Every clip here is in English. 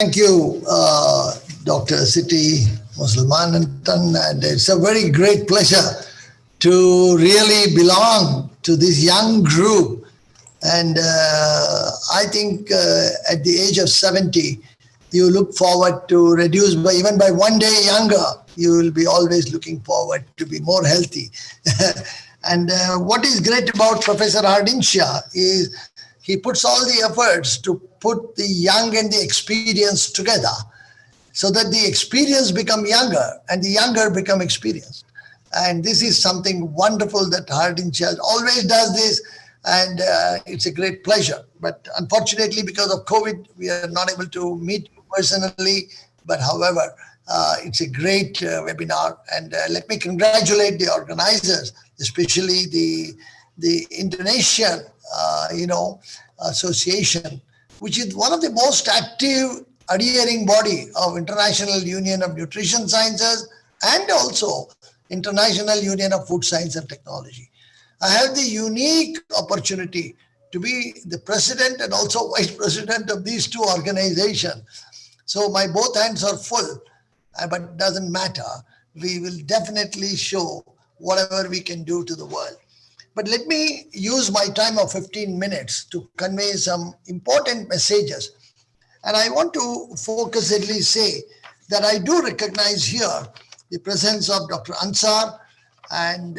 Thank you, Dr. Siti Musalmanantan, and it's a very great pleasure to really belong to this young group. And I think at the age of 70, you look forward to reduce by even by one day younger. You will be always looking forward to be more healthy. And what is great about Professor Hardinsha is he puts all the efforts to put the young and the experienced together so that the experienced become younger and the younger become experienced. And this is something wonderful that Hardinsha always does this, and it's a great pleasure. But unfortunately, because of COVID, we are not able to meet personally. But however, it's a great webinar, and let me congratulate the organizers, especially the Indonesian, association, which is one of the most active adhering body of International Union of Nutrition Sciences and also International Union of Food Science and Technology. I have the unique opportunity to be the president and also vice president of these two organizations. So my both hands are full, but it doesn't matter. We will definitely show whatever we can do to the world. But let me use my time of 15 minutes to convey some important messages. And I want to focusedly say that I do recognize here the presence of Dr. Ansar and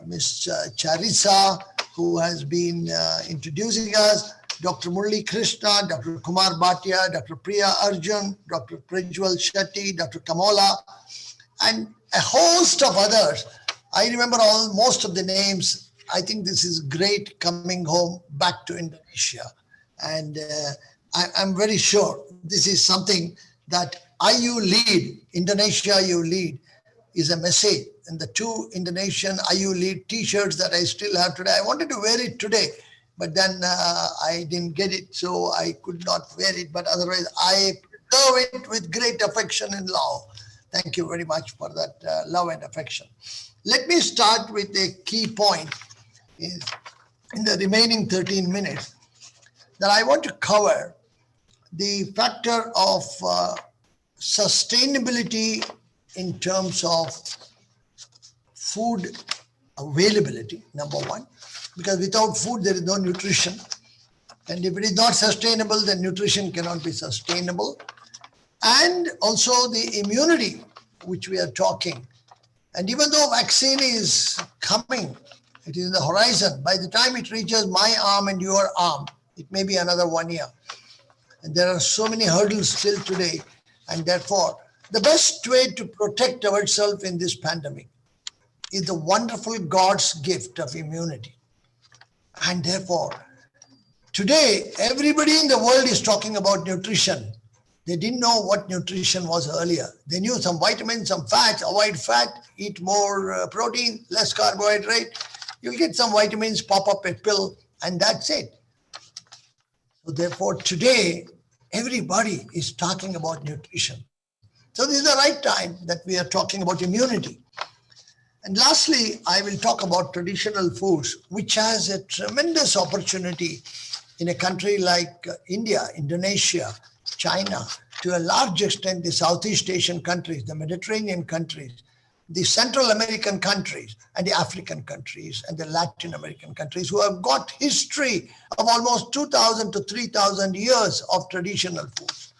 Ms. Charissa, who has been introducing us, Dr. Murli Krishna, Dr. Kumar Bhatia, Dr. Priya Arjun, Dr. Prajwal Shetty, Dr. Kamola, and a host of others. I remember most of the names. I think this is great coming home back to Indonesia. And I'm very sure this is something that iYoulead, Indonesia iYoulead, is a message. And the two Indonesian iYoulead t-shirts that I still have today, I wanted to wear it today, but then I didn't get it, so I could not wear it. But otherwise, I preserve it with great affection and love. Thank you very much for that love and affection. Let me start with a key point in the remaining 13 minutes that I want to cover the factor of sustainability in terms of food availability, number one, because without food, there is no nutrition. And if it is not sustainable, then nutrition cannot be sustainable. And also the immunity, which we are talking. And even though vaccine is coming, it is in the horizon. By the time it reaches my arm and your arm, it may be another 1 year. And there are so many hurdles still today. And therefore, the best way to protect ourselves in this pandemic is the wonderful God's gift of immunity. And therefore, today, everybody in the world is talking about nutrition. They didn't know what nutrition was earlier. They knew some vitamins, some fats, avoid fat, eat more protein, less carbohydrate. You'll get some vitamins, pop up a pill, and that's it. So therefore, today, everybody is talking about nutrition. So this is the right time that we are talking about immunity. And lastly, I will talk about traditional foods, which has a tremendous opportunity in a country like India, Indonesia, China, to a large extent, the Southeast Asian countries, the Mediterranean countries, the Central American countries, and the African countries, and the Latin American countries, who have got history of almost 2,000 to 3,000 years of traditional foods.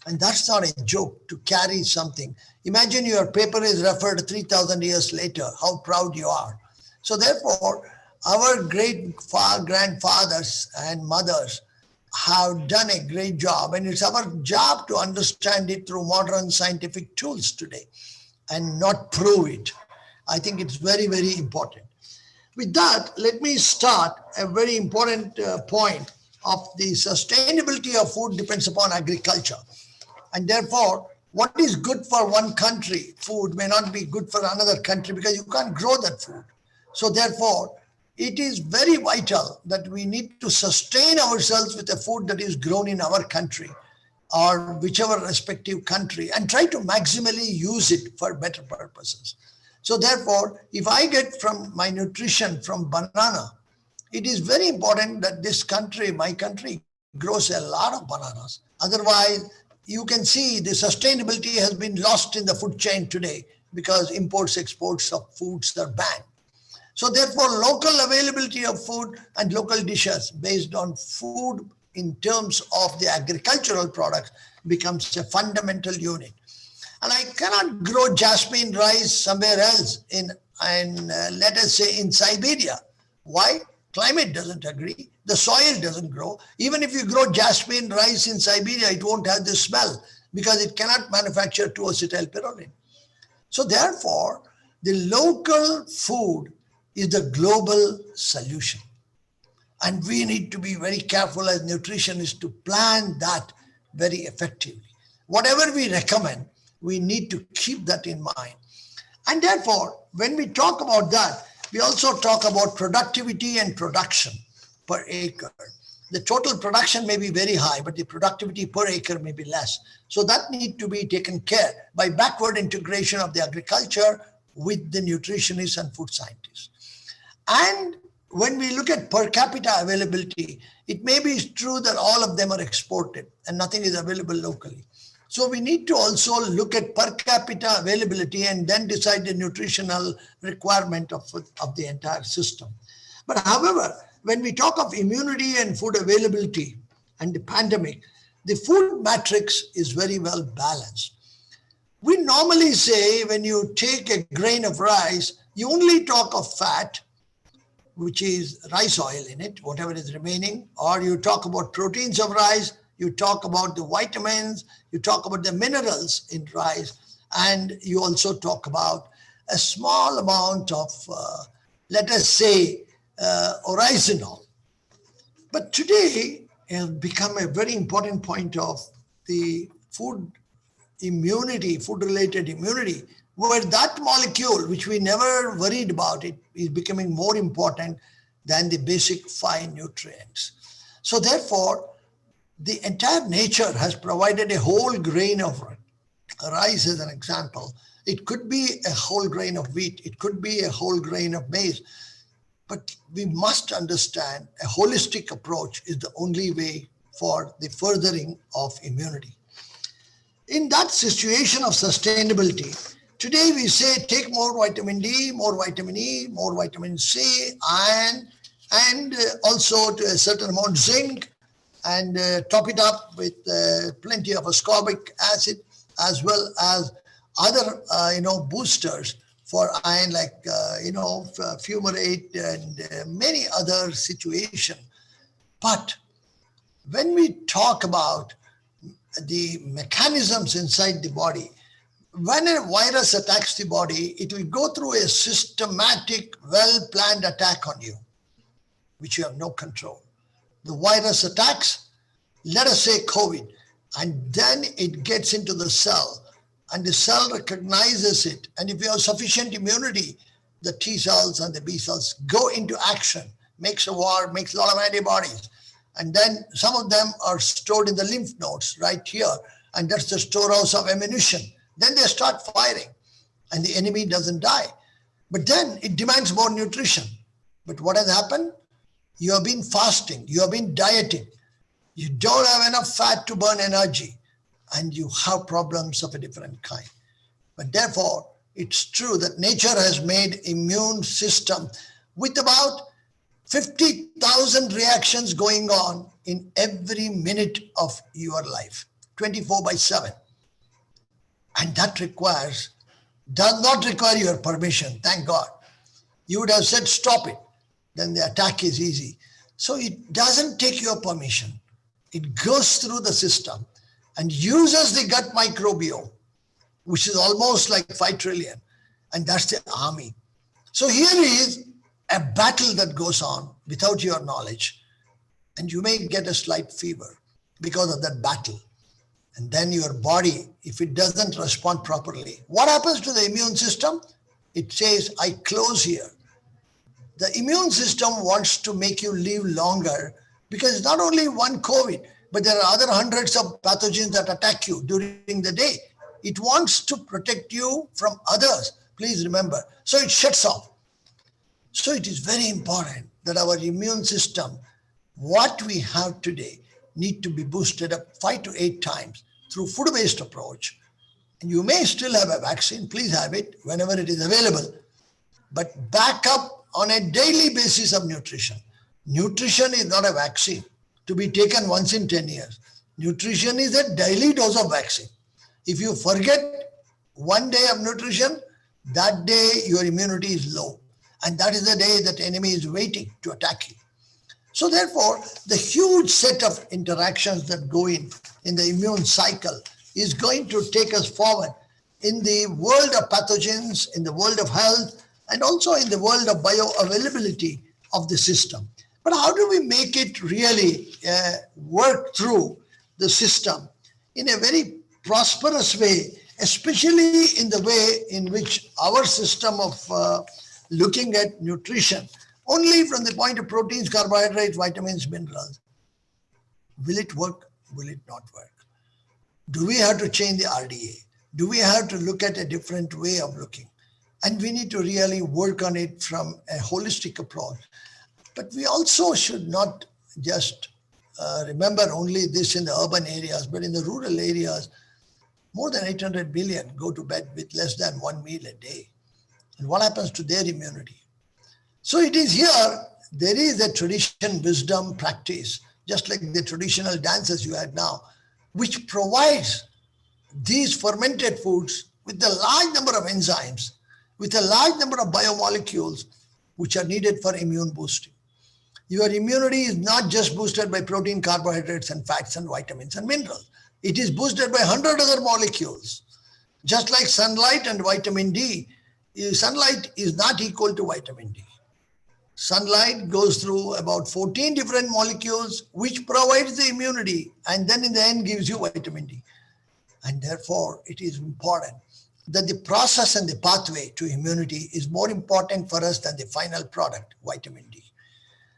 And that's not a joke to carry something. Imagine your paper is referred 3,000 years later, how proud you are. So therefore, our great grandfathers and mothers have done a great job, and it's our job to understand it through modern scientific tools today and not prove it. I think it's very, very important. With that, let me start a very important point of the sustainability of food depends upon agriculture. And therefore, what is good for one country, food may not be good for another country because you can't grow that food. So therefore, it is very vital that we need to sustain ourselves with a food that is grown in our country or whichever respective country and try to maximally use it for better purposes. So therefore, if I get from my nutrition from banana, it is very important that this country, my country, grows a lot of bananas. Otherwise, you can see the sustainability has been lost in the food chain today because imports, exports of foods are banned. So therefore, local availability of food and local dishes based on food in terms of the agricultural products becomes a fundamental unit. And I cannot grow jasmine rice somewhere else let us say in Siberia. Why? Climate doesn't agree. The soil doesn't grow. Even if you grow jasmine rice in Siberia, it won't have the smell because it cannot manufacture 2-acetylpyrrolene. So therefore, the local food is the global solution. And we need to be very careful as nutritionists to plan that very effectively. Whatever we recommend, we need to keep that in mind. And therefore, when we talk about that, we also talk about productivity and production per acre. The total production may be very high, but the productivity per acre may be less. So that needs to be taken care by backward integration of the agriculture with the nutritionists and food scientists. And when we look at per capita availability, it may be true that all of them are exported and nothing is available locally. So we need to also look at per capita availability and then decide the nutritional requirement of the entire system. But however, when we talk of immunity and food availability and the pandemic, the food matrix is very well balanced. We normally say when you take a grain of rice, you only talk of fat, which is rice oil in it, whatever is remaining, or you talk about proteins of rice, you talk about the vitamins, you talk about the minerals in rice, and you also talk about a small amount of, let us say, oryzanol. But today, it has become a very important point of the food immunity, food-related immunity, where that molecule, which we never worried about, it is becoming more important than the basic fine nutrients. So therefore, the entire nature has provided a whole grain of rice as an example. It could be a whole grain of wheat. It could be a whole grain of maize. But we must understand a holistic approach is the only way for the furthering of immunity. In that situation of sustainability, today we say take more vitamin D, more vitamin E, more vitamin C, iron, and also to a certain amount zinc, and top it up with plenty of ascorbic acid, as well as other boosters for iron like fumarate and many other situations. But when we talk about the mechanisms inside the body, when a virus attacks the body, it will go through a systematic, well-planned attack on you, which you have no control. The virus attacks, let us say COVID, and then it gets into the cell, and the cell recognizes it. And if you have sufficient immunity, the T cells and the B cells go into action, makes a war, makes a lot of antibodies. And then some of them are stored in the lymph nodes right here, and that's the storehouse of ammunition. Then they start firing, and the enemy doesn't die. But then it demands more nutrition. But what has happened? You have been fasting, you have been dieting, you don't have enough fat to burn energy, and you have problems of a different kind. But therefore, it's true that nature has made immune system with about 50,000 reactions going on in every minute of your life, 24/7. And that does not require your permission, thank God. You would have said, stop it. Then the attack is easy. So it doesn't take your permission. It goes through the system and uses the gut microbiome, which is almost like 5 trillion. And that's the army. So here is a battle that goes on without your knowledge. And you may get a slight fever because of that battle. And then your body, if it doesn't respond properly, what happens to the immune system? It says, I close here. The immune system wants to make you live longer because it's not only one COVID, but there are other hundreds of pathogens that attack you during the day. It wants to protect you from others. Please remember. So it shuts off. So it is very important that our immune system, what we have today, need to be boosted up 5 to 8 times through food-based approach. And you may still have a vaccine, please have it whenever it is available, but back up on a daily basis of nutrition. Nutrition is not a vaccine to be taken once in 10 years. Nutrition is a daily dose of vaccine. If you forget one day of nutrition, that day your immunity is low. And that is the day that enemy is waiting to attack you. So therefore, the huge set of interactions that go in the immune cycle is going to take us forward in the world of pathogens, in the world of health, and also in the world of bioavailability of the system. But how do we make it really work through the system in a very prosperous way, especially in the way in which our system of looking at nutrition only from the point of proteins, carbohydrates, vitamins, minerals. Will it work? Will it not work? Do we have to change the RDA? Do we have to look at a different way of looking? And we need to really work on it from a holistic approach. But we also should not just remember only this in the urban areas, but in the rural areas, more than 800 billion go to bed with less than one meal a day. And what happens to their immunity? So it is here, there is a tradition, wisdom, practice, just like the traditional dances you had now, which provides these fermented foods with a large number of enzymes, with a large number of biomolecules, which are needed for immune boosting. Your immunity is not just boosted by protein, carbohydrates, and fats, and vitamins and minerals. It is boosted by 100 other molecules. Just like sunlight and vitamin D, sunlight is not equal to vitamin D. Sunlight goes through about 14 different molecules, which provides the immunity, and then in the end gives you vitamin D. And therefore, it is important that the process and the pathway to immunity is more important for us than the final product, vitamin D.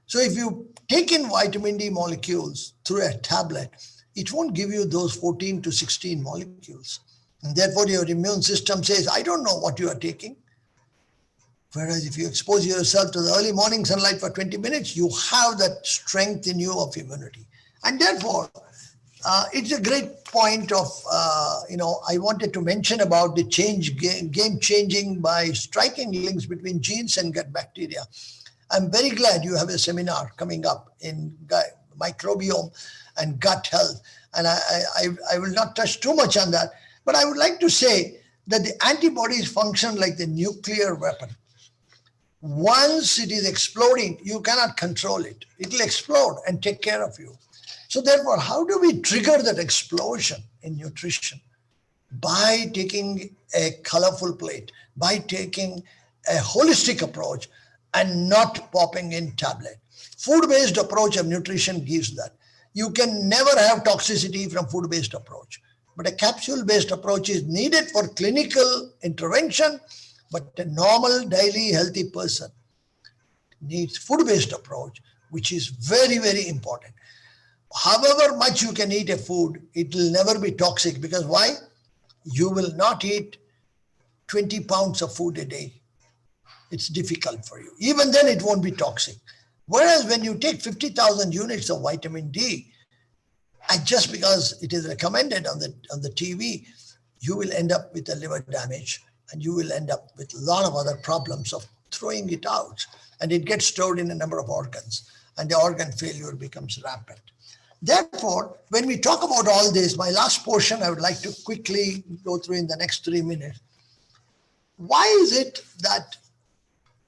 So if you take in vitamin D molecules through a tablet, it won't give you those 14 to 16 molecules. And therefore, your immune system says, I don't know what you are taking. Whereas if you expose yourself to the early morning sunlight for 20 minutes, you have that strength in you of immunity. And therefore, it's a great point of, I wanted to mention about the game changing by striking links between genes and gut bacteria. I'm very glad you have a seminar coming up in microbiome and gut health. And I will not touch too much on that, but I would like to say that the antibodies function like the nuclear weapon. Once it is exploding, you cannot control it. It will explode and take care of you. So therefore, how do we trigger that explosion in nutrition? By taking a colorful plate, by taking a holistic approach and not popping in tablet. Food-based approach of nutrition gives that. You can never have toxicity from food-based approach, but a capsule-based approach is needed for clinical intervention. But a normal, daily, healthy person needs food-based approach, which is very, very important. However much you can eat a food, it will never be toxic because why? You will not eat 20 pounds of food a day. It's difficult for you. Even then, it won't be toxic. Whereas when you take 50,000 units of vitamin D, and just because it is recommended on the TV, you will end up with a liver damage. And you will end up with a lot of other problems of throwing it out. And it gets stored in a number of organs. And the organ failure becomes rampant. Therefore, when we talk about all this, my last portion I would like to quickly go through in the next 3 minutes. Why is it that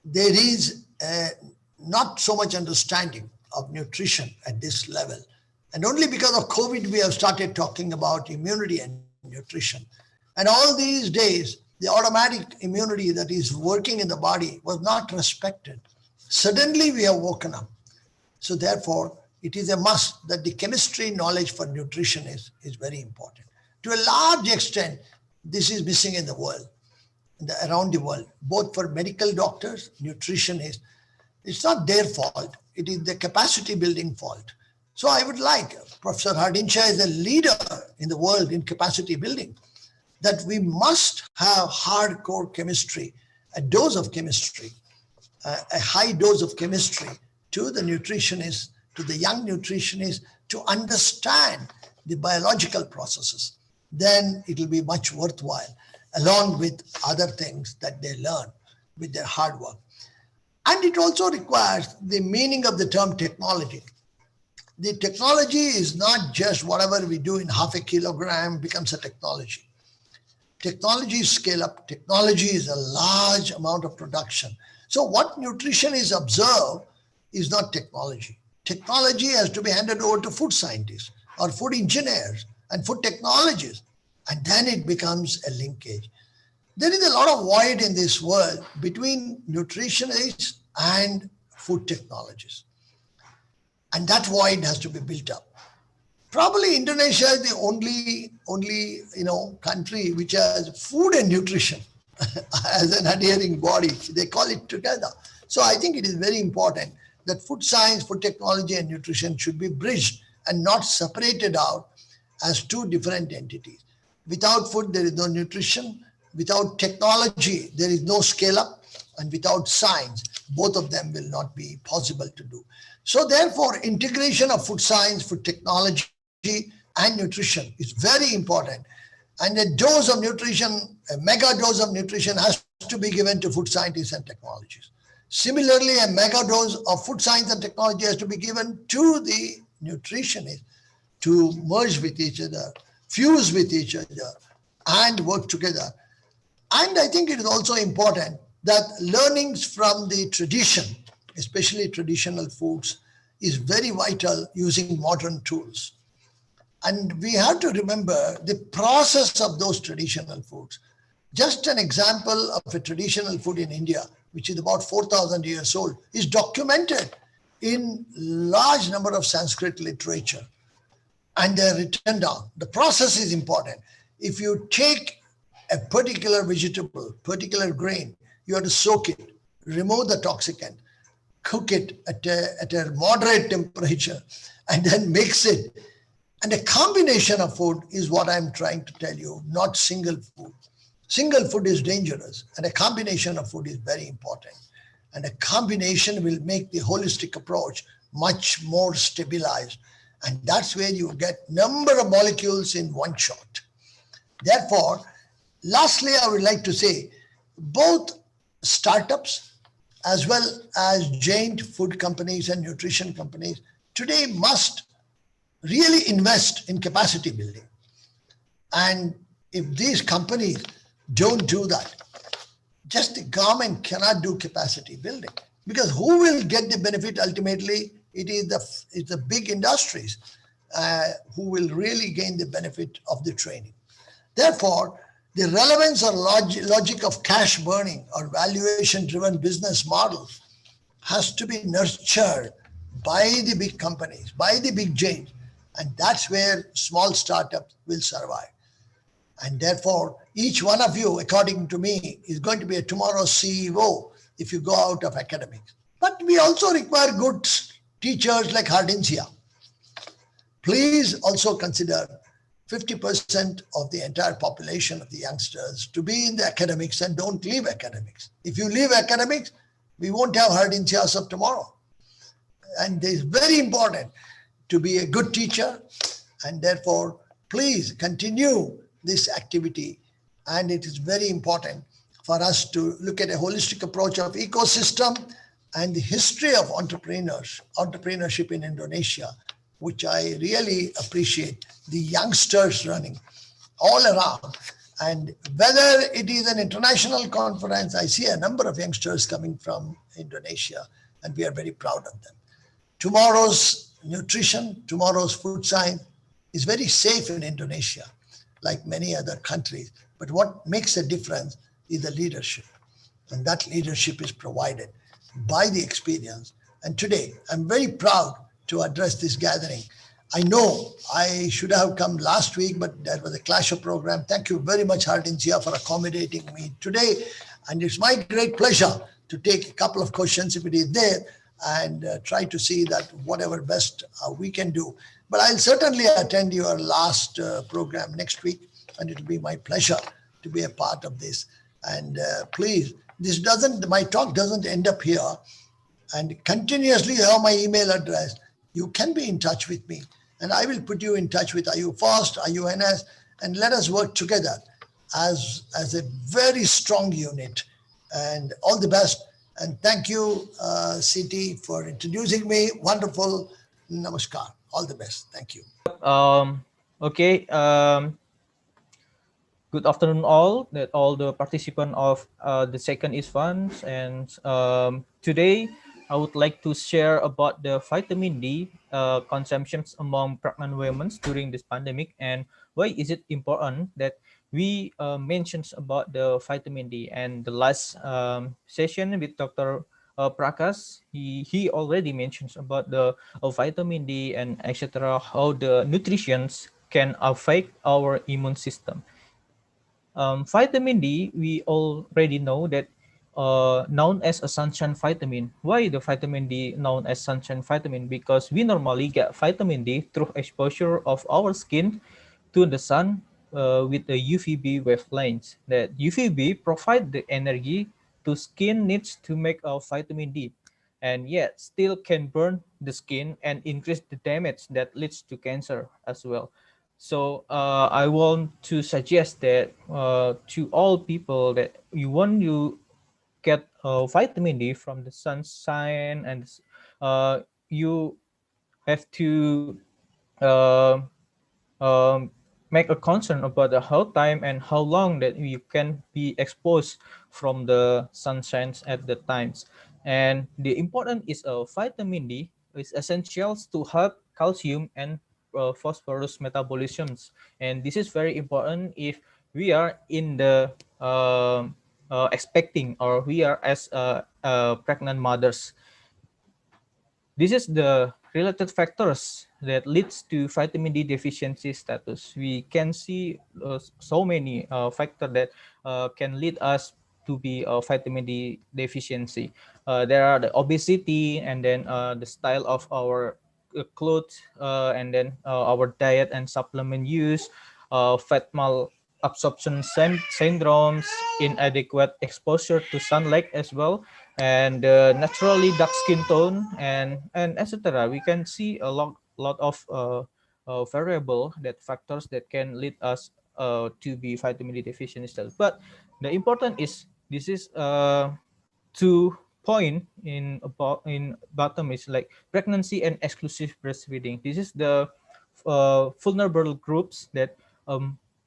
there is not so much understanding of nutrition at this level? And only because of COVID, we have started talking about immunity and nutrition. And all these days, the automatic immunity that is working in the body was not respected. Suddenly we have woken up. So therefore, it is a must that the chemistry knowledge for nutrition is very important. To a large extent, this is missing in the world, around the world, both for medical doctors, nutritionists. It's not their fault. It is the capacity building fault. So I would like Professor Hardincha is a leader in the world in capacity building, that we must have hardcore chemistry, a dose of chemistry, a high dose of chemistry to the nutritionists, to the young nutritionists, to understand the biological processes. then it will be much worthwhile, along with other things that they learn with their hard work. And it also requires the meaning of the term technology. The technology is not just whatever we do in half a kilogram becomes a technology. Technology is scale up. Technology is a large amount of production. So what nutrition is observed is not technology. Technology has to be handed over to food scientists or food engineers and food technologists, and then it becomes a linkage. There is a lot of void in this world between nutritionists and food technologists. And that void has to be built up. Probably Indonesia is the only country which has food and nutrition as an adhering body. They call it together. So I think it is very important that food science, food technology, and nutrition should be bridged and not separated out as two different entities. Without food, there is no nutrition. Without technology, there is no scale up. And without science, both of them will not be possible to do. So therefore, integration of food science, food technology, and nutrition is very important. And a dose of nutrition, a mega dose of nutrition has to be given to food scientists and technologists. Similarly, a mega dose of food science and technology has to be given to the nutritionists to merge with each other, fuse with each other, and work together. And I think it is also important that learnings from the tradition, especially traditional foods, is very vital using modern tools. And we have to remember the process of those traditional foods. Just an example of a traditional food in India, which is about 4,000 years old, is documented in large number of Sanskrit literature. And they're written down. The process is important. If you take a particular vegetable, particular grain, you have to soak it, remove the toxicant, cook it at a moderate temperature, and then mix it. And a combination of food is what I'm trying to tell you, not single food. Single food is dangerous, and a combination of food is very important. And a combination will make the holistic approach much more stabilized. And that's where you get number of molecules in one shot. Therefore, lastly, I would like to say both startups as well as giant food companies and nutrition companies today must really invest in capacity building. And if these companies don't do that, just the government cannot do capacity building, because who will get the benefit ultimately? It's the big industries who will really gain the benefit of the training. Therefore, the relevance or logic of cash burning or valuation-driven business models has to be nurtured by the big companies, by the big giants, and that's where small startups will survive. And therefore, each one of you, according to me, is going to be a tomorrow's CEO if you go out of academics. But we also require good teachers like Hardinsia. Please also consider 50% of the entire population of the youngsters to be in the academics and don't leave academics. If you leave academics, we won't have Hardinsias of tomorrow. And it is very important to be a good teacher, and therefore, please continue this activity. And it is very important for us to look at a holistic approach of ecosystem and the history of entrepreneurship in Indonesia, which I really appreciate the youngsters running all around. And whether it is an international conference, I see a number of youngsters coming from Indonesia, and we are very proud of them. Tomorrow's nutrition, tomorrow's food science is very safe in Indonesia, like many other countries. But what makes a difference is the leadership. And that leadership is provided by the experience. And today, I'm very proud to address this gathering. I know I should have come last week, but there was a clash of program. Thank you very much, Hardinsia, for accommodating me today. And it's my great pleasure to take a couple of questions if it is there, and try to see that whatever best we can do. But I'll certainly attend your last program next week, and it'll be my pleasure to be a part of this. And please, my talk doesn't end up here. And continuously you have my email address. You can be in touch with me, and I will put you in touch with IUFoST, IUNS, and let us work together as a very strong unit. And all the best. And thank you, CT, for introducing me. Wonderful. Namaskar. All the best. Thank you. Um, okay. Good afternoon, all the participants of the second ISFAN, and today I would like to share about the vitamin D consumptions among pregnant women during this pandemic, and why is it important that we mentions about the vitamin D. And the last session with Dr. Prakash, he already mentions about the vitamin D and etc. How the nutritions can affect our immune system. Vitamin D, we already know that known as a sunshine vitamin. Why the vitamin D known as sunshine vitamin? Because we normally get vitamin D through exposure of our skin to the sun with the UVB wavelengths. That UVB provide the energy to skin needs to make our vitamin D, and yet still can burn the skin and increase the damage that leads to cancer as well. So I want to suggest that to all people that you want to get vitamin D from the sunshine, and you have to uh, um, make a concern about the how time and how long that you can be exposed from the sunshines at the times. And the important is vitamin D is essential to help calcium and phosphorus metabolisms. And this is very important if we are in the expecting, or we are as pregnant mothers. This is the related factors that leads to vitamin D deficiency status. We can see so many factors that can lead us to be vitamin D deficiency. There are the obesity, and then the style of our clothes, and then our diet and supplement use, fat malabsorption syndromes, inadequate exposure to sunlight as well, and naturally dark skin tone, and etc. We can see a lot of variable that factors that can lead us to be vitamin D deficient cells. But the important is this is two point in about in bottom is like pregnancy and exclusive breastfeeding. This is the vulnerable groups that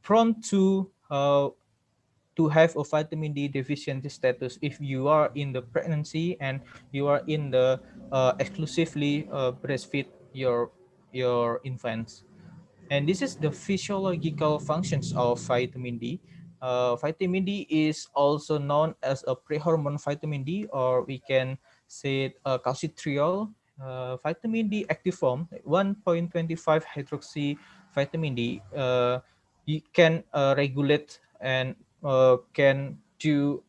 prone to have a vitamin D deficiency status if you are in the pregnancy and you are in the exclusively breastfeed your infants. And this is the physiological functions of vitamin D. Vitamin D is also known as a prehormone vitamin D, or we can say it, calcitriol. Vitamin D active form 1.25 hydroxy vitamin D. You can regulate and can do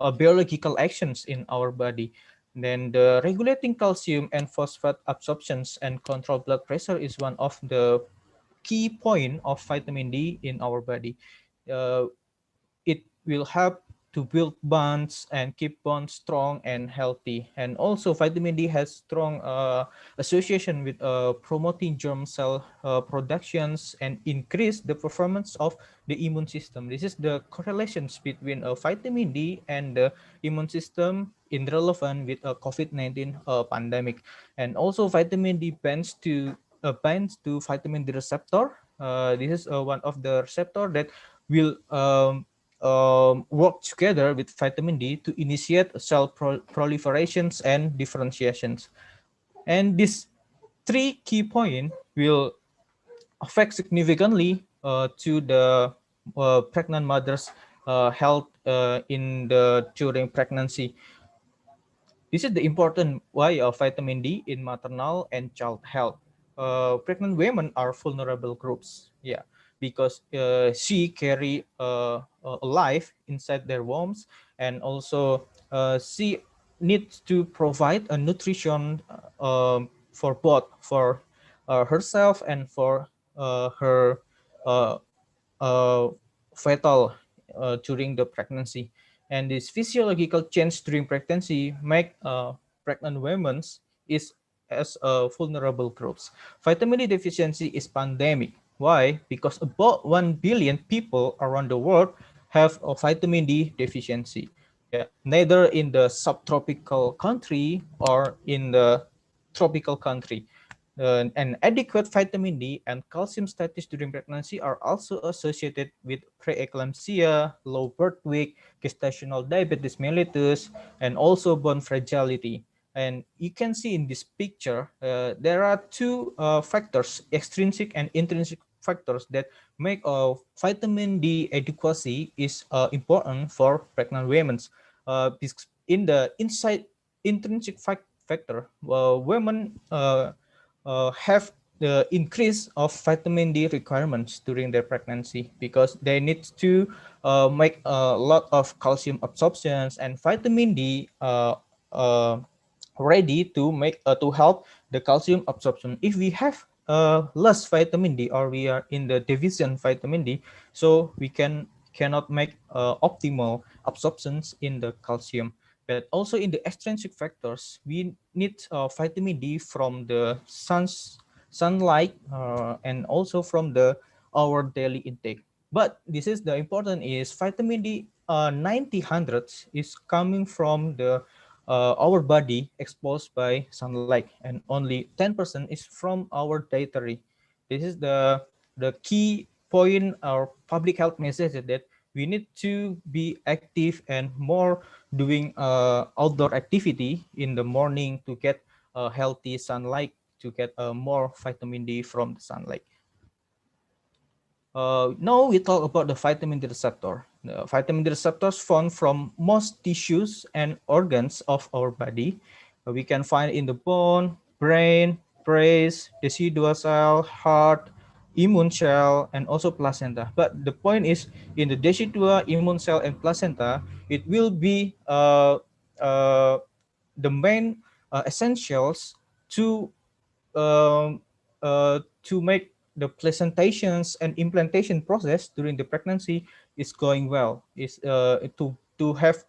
biological actions in our body. Then the regulating calcium and phosphate absorptions and control blood pressure is one of the key point of vitamin D in our body. Uh, it will help to build bonds and keep bonds strong and healthy. And also vitamin D has strong association with promoting germ cell productions and increase the performance of the immune system. This is the correlations between vitamin D and the immune system in relevant with a COVID-19 pandemic. And also vitamin D binds to vitamin D receptor. This is one of the receptor that will work together with vitamin D to initiate cell proliferations and differentiations. And these three key points will affect significantly to the pregnant mother's health in the during pregnancy. This is the important why of vitamin D in maternal and child health. Pregnant women are vulnerable groups, yeah, because she carry a life inside their wombs, and also she needs to provide a nutrition for both for herself and for her uh, uh, fatal during the pregnancy. And this physiological change during pregnancy make pregnant women is as vulnerable groups. Vitamin D deficiency is pandemic. Why? Because about 1 billion people around the world have a vitamin D deficiency. Yeah, neither in the subtropical country or in the tropical country. And adequate vitamin D and calcium status during pregnancy are also associated with preeclampsia, low birth weight, gestational diabetes mellitus, and also bone fragility. And you can see in this picture, there are two factors, extrinsic and intrinsic factors that make vitamin D adequacy is important for pregnant women. In the inside intrinsic factor, women have the increase of vitamin D requirements during their pregnancy because they need to make a lot of calcium absorptions and vitamin D uh, ready to make to help the calcium absorption. If we have less vitamin D or we are in the deficient vitamin D, so we cannot make optimal absorptions in the calcium. But also in the extrinsic factors, we need vitamin D from the sunlight and also from the our daily intake. But this is the important is vitamin D 90 is coming from the our body exposed by sunlight, and only 10% is from our dietary. This is the key point or public health message that we need to be active and more doing outdoor activity in the morning to get healthy sunlight, to get more vitamin D from the sunlight. Now we talk about the vitamin D receptor. The vitamin D receptors found from most tissues and organs of our body. We can find in the bone, brain, breast, decidual cell, heart, immune cell, and also placenta. But the point is, in the decidual, immune cell, and placenta, it will be uh, the main essentials to um, to make the placentations and implantation process during the pregnancy is going well. Is to have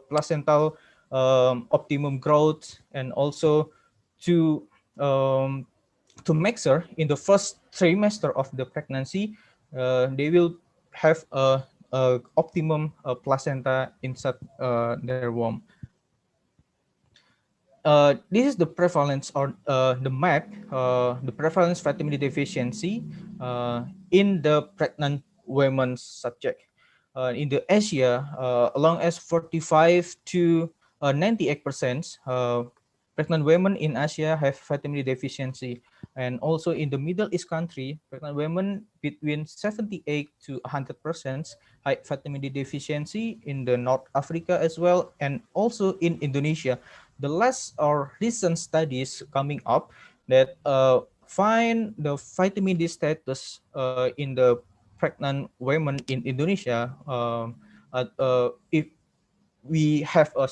placental optimum growth, and also to um, to make sure in the first trimester of the pregnancy they will have a optimum placenta inside their womb. This is the prevalence or the map, the prevalence vitamin D deficiency in the pregnant women's subject. In the Asia, along as 45 to 98% pregnant women in Asia have vitamin D deficiency. And also in the Middle East country, pregnant women between 78 to 100% have vitamin D deficiency in the North Africa as well, and also in Indonesia. The last or recent studies coming up that find the vitamin D status in the pregnant women in Indonesia. If we have a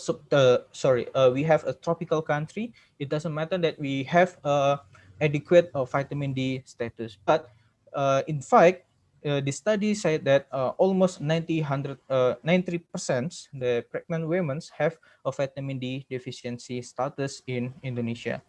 we have a tropical country, it doesn't matter that we have adequate vitamin D status. But in fact, the study said that almost 90% the pregnant women have a vitamin D deficiency status in Indonesia.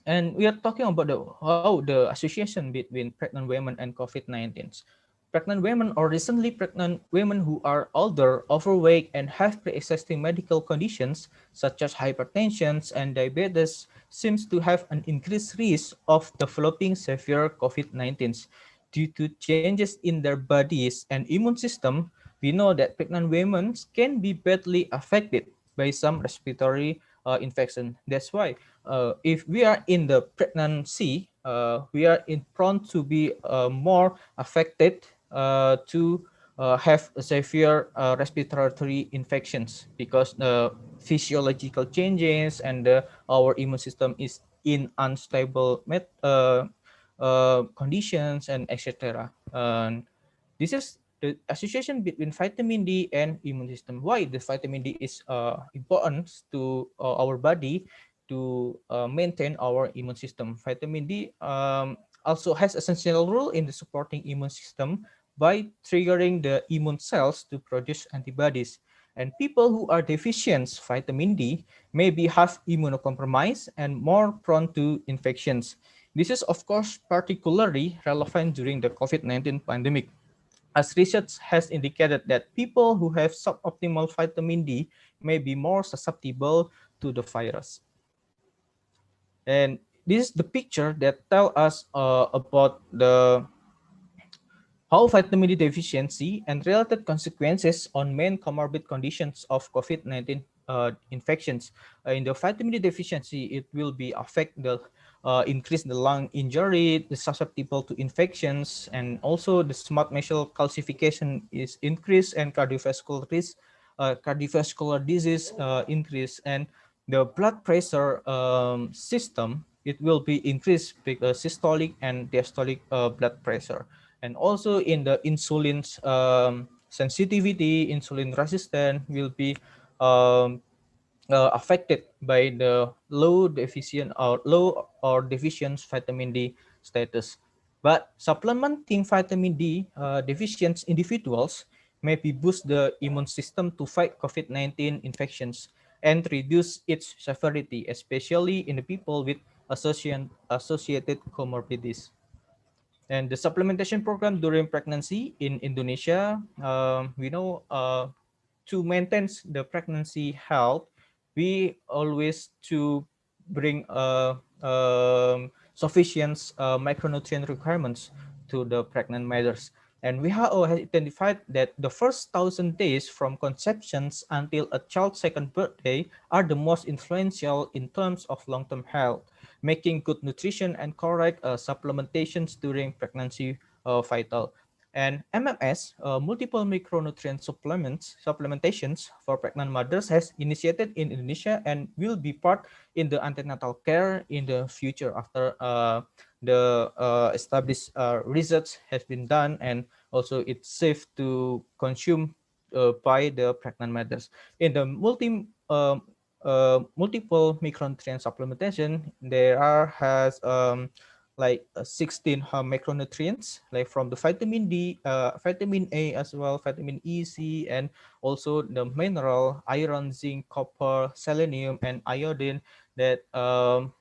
And we are talking about how the association between pregnant women and COVID-19. Pregnant women or recently pregnant women who are older, overweight, and have pre-existing medical conditions such as hypertension and diabetes seems to have an increased risk of developing severe COVID-19. Due to changes in their bodies and immune system, we know that pregnant women can be badly affected by some respiratory infection. That's why if we are in the pregnancy, we are in prone to be more affected to have severe respiratory infections because the physiological changes and our immune system is in unstable conditions and etc. This is the association between vitamin D and immune system. Why the vitamin D is important to our body to maintain our immune system. Vitamin D also has essential role in the supporting immune system by triggering the immune cells to produce antibodies. And people who are deficient vitamin D may be have immunocompromised and more prone to infections. This is, of course, particularly relevant during the COVID-19 pandemic, as research has indicated that people who have suboptimal vitamin D may be more susceptible to the virus. And this is the picture that tell us about the how vitamin D deficiency and related consequences on main comorbid conditions of COVID-19 infections. In the vitamin D deficiency, it will be affect the increase the lung injury, the susceptible to infections, and also the smooth muscle calcification is increased, and cardiovascular risk, cardiovascular disease increase, and the blood pressure system, it will be increased because systolic and diastolic blood pressure. And also in the insulin sensitivity, insulin resistant will be um, affected by the low or deficient vitamin D status. But supplementing vitamin D deficient individuals maybe boost the immune system to fight COVID-19 infections and reduce its severity, especially in the people with associated comorbidities. And the supplementation program during pregnancy in Indonesia, we know to maintain the pregnancy health, we always to bring sufficient micronutrient requirements to the pregnant mothers. And WHO has identified that the first 1,000 days from conceptions until a child's second birthday are the most influential in terms of long-term health, making good nutrition and correct supplementations during pregnancy vital. And MMS, multiple micronutrient supplementations for pregnant mothers, has initiated in Indonesia and will be part in the antenatal care in the future after the established research has been done, and also it's safe to consume by the pregnant mothers. In the multiple micronutrient supplementation, there are has like 16 macronutrients, like from the vitamin D, vitamin A as well, vitamin E, C, and also the mineral iron, zinc, copper, selenium, and iodine that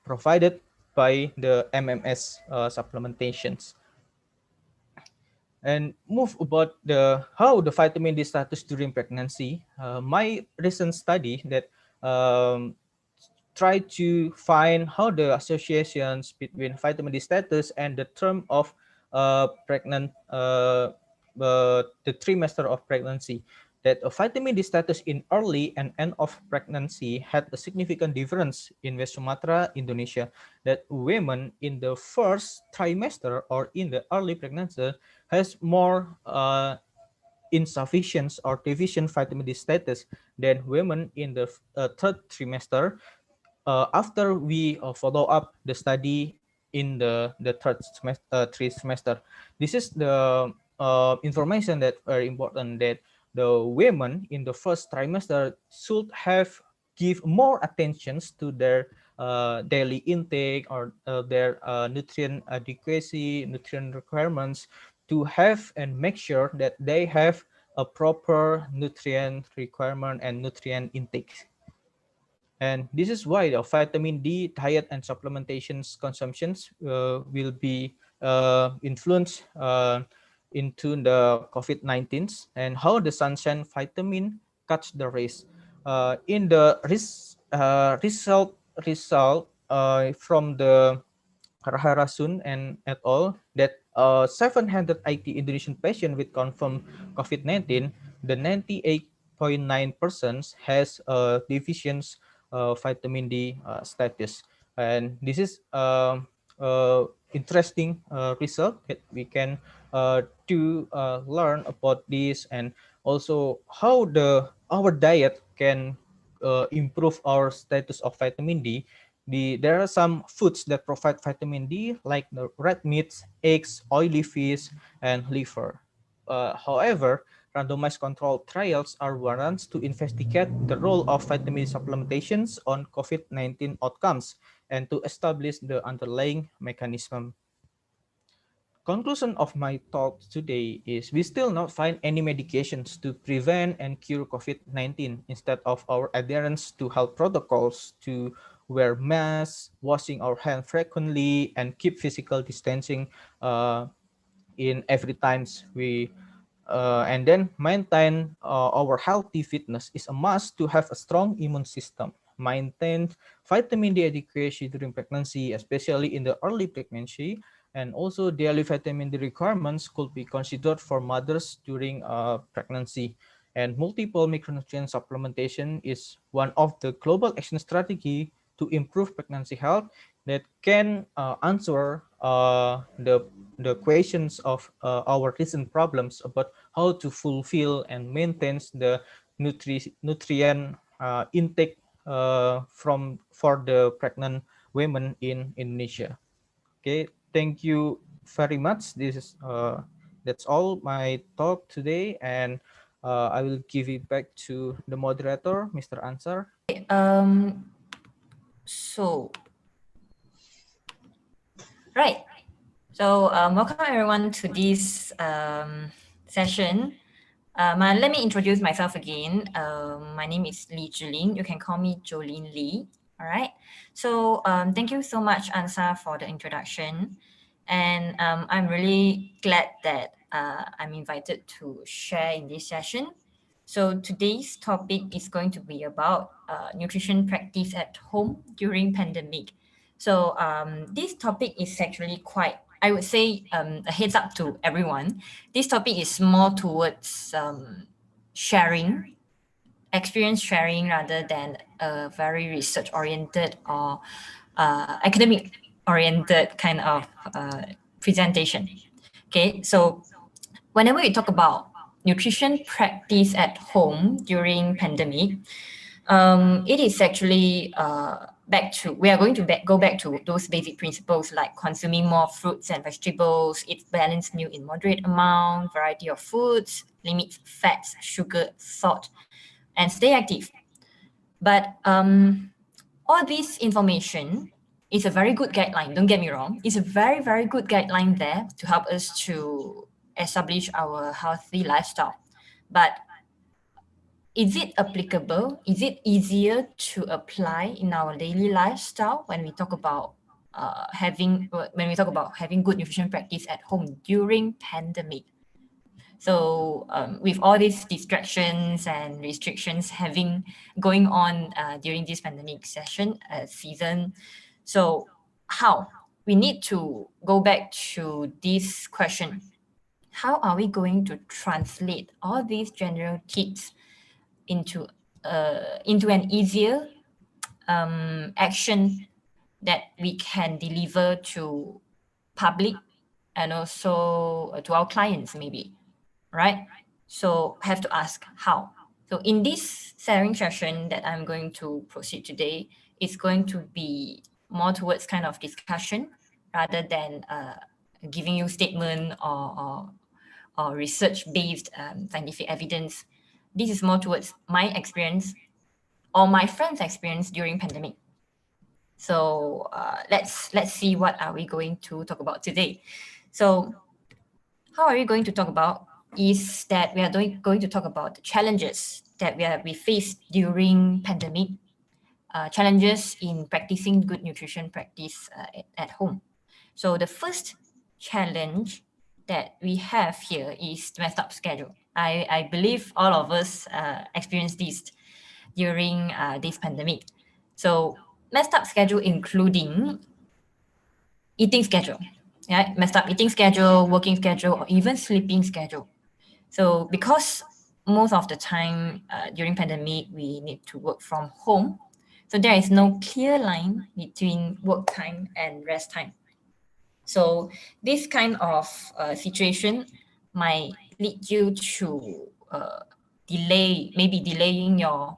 provided by the MMS supplementations. And move about the how the vitamin D status during pregnancy. My recent study that um, try to find how the associations between vitamin D status and the term of pregnant, the trimester of pregnancy. That a vitamin D status in early and end of pregnancy had a significant difference in West Sumatra, Indonesia. That women in the first trimester or in the early pregnancy has more insufficient or deficient vitamin D status than women in the third trimester after we follow up the study in the three semester. This is the information that very important, that the women in the first trimester should have give more attentions to their daily intake or their nutrient adequacy, nutrient requirements, to have and make sure that they have a proper nutrient requirement and nutrient intake. And this is why the vitamin D diet and supplementations consumptions will be influenced into the COVID-19, and how the sunshine vitamin cuts the race. In the result from the Raharasun and et al. That 780 Indonesian patients with confirmed COVID-19, the 98.9% has deficient vitamin D status. And this is interesting result that we can to learn about this, and also how the our diet can improve our status of vitamin D. There are some foods that provide vitamin D, like the red meats, eggs, oily fish, and liver. However, randomized controlled trials are warrants to investigate the role of vitamin supplementations on COVID-19 outcomes and to establish the underlying mechanism. Conclusion of my talk today is we still not find any medications to prevent and cure COVID-19. Instead of our adherence to health protocols to wear masks, washing our hands frequently, and keep physical distancing in every times we and then maintain our healthy fitness is a must to have a strong immune system. Maintain vitamin D adequacy during pregnancy, especially in the early pregnancy, and also daily vitamin D requirements could be considered for mothers during pregnancy. And multiple micronutrient supplementation is one of the global action strategy to improve pregnancy health that can answer the questions of our recent problems about how to fulfill and maintain the nutrient intake for the pregnant women in Indonesia. Okay, thank you very much. This is that's all my talk today, and I will give it back to the moderator, Mr. Ansar. So, right. So, welcome everyone to this session. Let me introduce myself again. My name is Zhi Ling. You can call me Jolene Lee. All right. So, thank you so much, Ansar, for the introduction. And I'm really glad that I'm invited to share in this session. So today's topic is going to be about nutrition practice at home during pandemic. So this topic is actually quite, I would say, a heads up to everyone. This topic is more towards sharing, experience sharing rather than a very research oriented or academic oriented kind of presentation. Okay, so whenever we talk about nutrition practice at home during pandemic, it is actually we are going to go back to those basic principles like consuming more fruits and vegetables, eat balanced meal in moderate amount, variety of foods, limit fats, sugar, salt, and stay active. But all this information is a very good guideline. Don't get me wrong. It's a very, very good guideline there to help us to establish our healthy lifestyle. But is it applicable? Is it easier to apply in our daily lifestyle when we talk about having good nutrition practice at home during pandemic? So with all these distractions and restrictions going on during this pandemic season, so how? We need to go back to this question. How are we going to translate all these general tips into an easier action that we can deliver to public and also to our clients maybe, right? So have to ask how. So in this sharing session that I'm going to proceed today, it's going to be more towards kind of discussion rather than giving you statement or research-based scientific evidence. This is more towards my experience or my friends' experience during pandemic. So let's see what are we going to talk about today. So how are we going to talk about is that we are going to talk about the challenges that we faced during pandemic, challenges in practicing good nutrition practice at home. So the first challenge that we have here is messed up schedule. I believe all of us experienced this during this pandemic. So messed up schedule including eating schedule, yeah, messed up eating schedule, working schedule, or even sleeping schedule. So because most of the time during pandemic, we need to work from home. So there is no clear line between work time and rest time. So this kind of situation might lead you to delaying your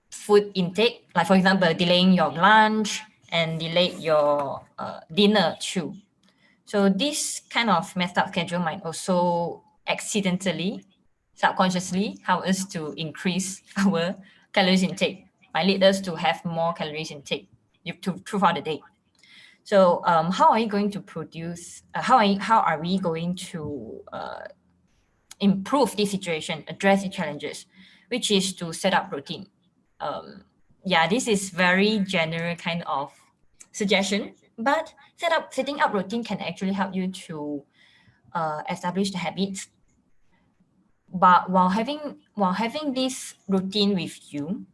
food intake, like for example, delaying your lunch and delay your dinner too. So this kind of messed up schedule might also accidentally, subconsciously help us to increase our calories intake, might lead us to have more calories intake throughout the day. So how are you going to produce, how are we going to improve this situation, address the challenges, which is to set up routine. yeah, this is very general kind of suggestion, but setting up routine can actually help you to establish the habits. But while having this routine with you,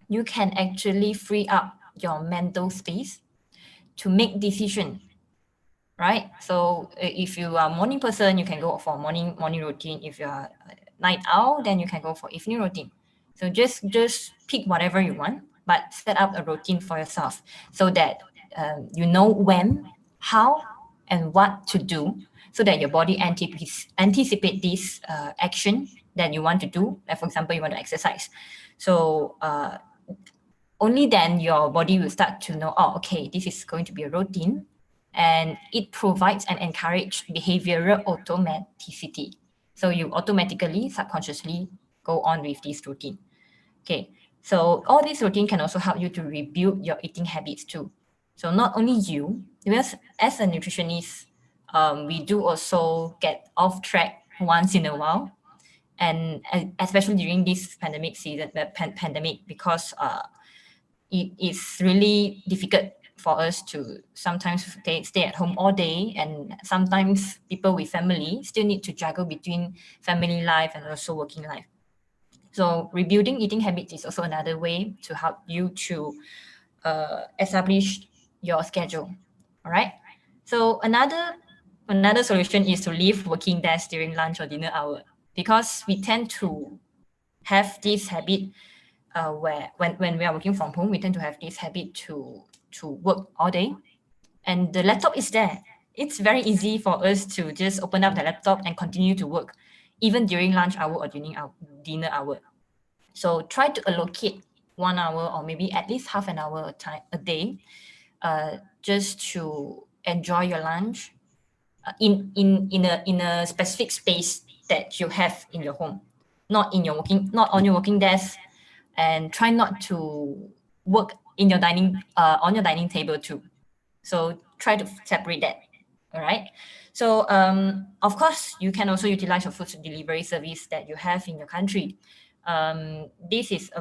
you can actually free up your mental space to make decision, right? So if you are a morning person, you can go for morning routine. If you are a night owl, then you can go for evening routine. So just pick whatever you want, but set up a routine for yourself so that you know when, how, and what to do, so that your body anticipate this action that you want to do. Like for example, you want to exercise. So only then your body will start to know, oh, okay, this is going to be a routine, and it provides and encourage behavioral automaticity. So you automatically, subconsciously go on with this routine. Okay, so all this routine can also help you to rebuild your eating habits too. So not only you, because as a nutritionist, we do also get off track once in a while, and especially during this pandemic season, pandemic, because it is really difficult for us to sometimes stay at home all day, and sometimes people with family still need to juggle between family life and also working life. So rebuilding eating habits is also another way to help you to establish your schedule. All right. So another solution is to leave working desk during lunch or dinner hour, because we tend to have this habit where when we are working from home, we tend to have this habit to work all day, and the laptop is there. It's very easy for us to just open up the laptop and continue to work, even during lunch hour or during our dinner hour. So try to allocate 1 hour or maybe at least half an hour a day, just to enjoy your lunch in a specific space that you have in your home, not on your working desk, and try not to work in your on your dining table too. So try to separate that. All right. So of course, you can also utilize your food delivery service that you have in your country. This is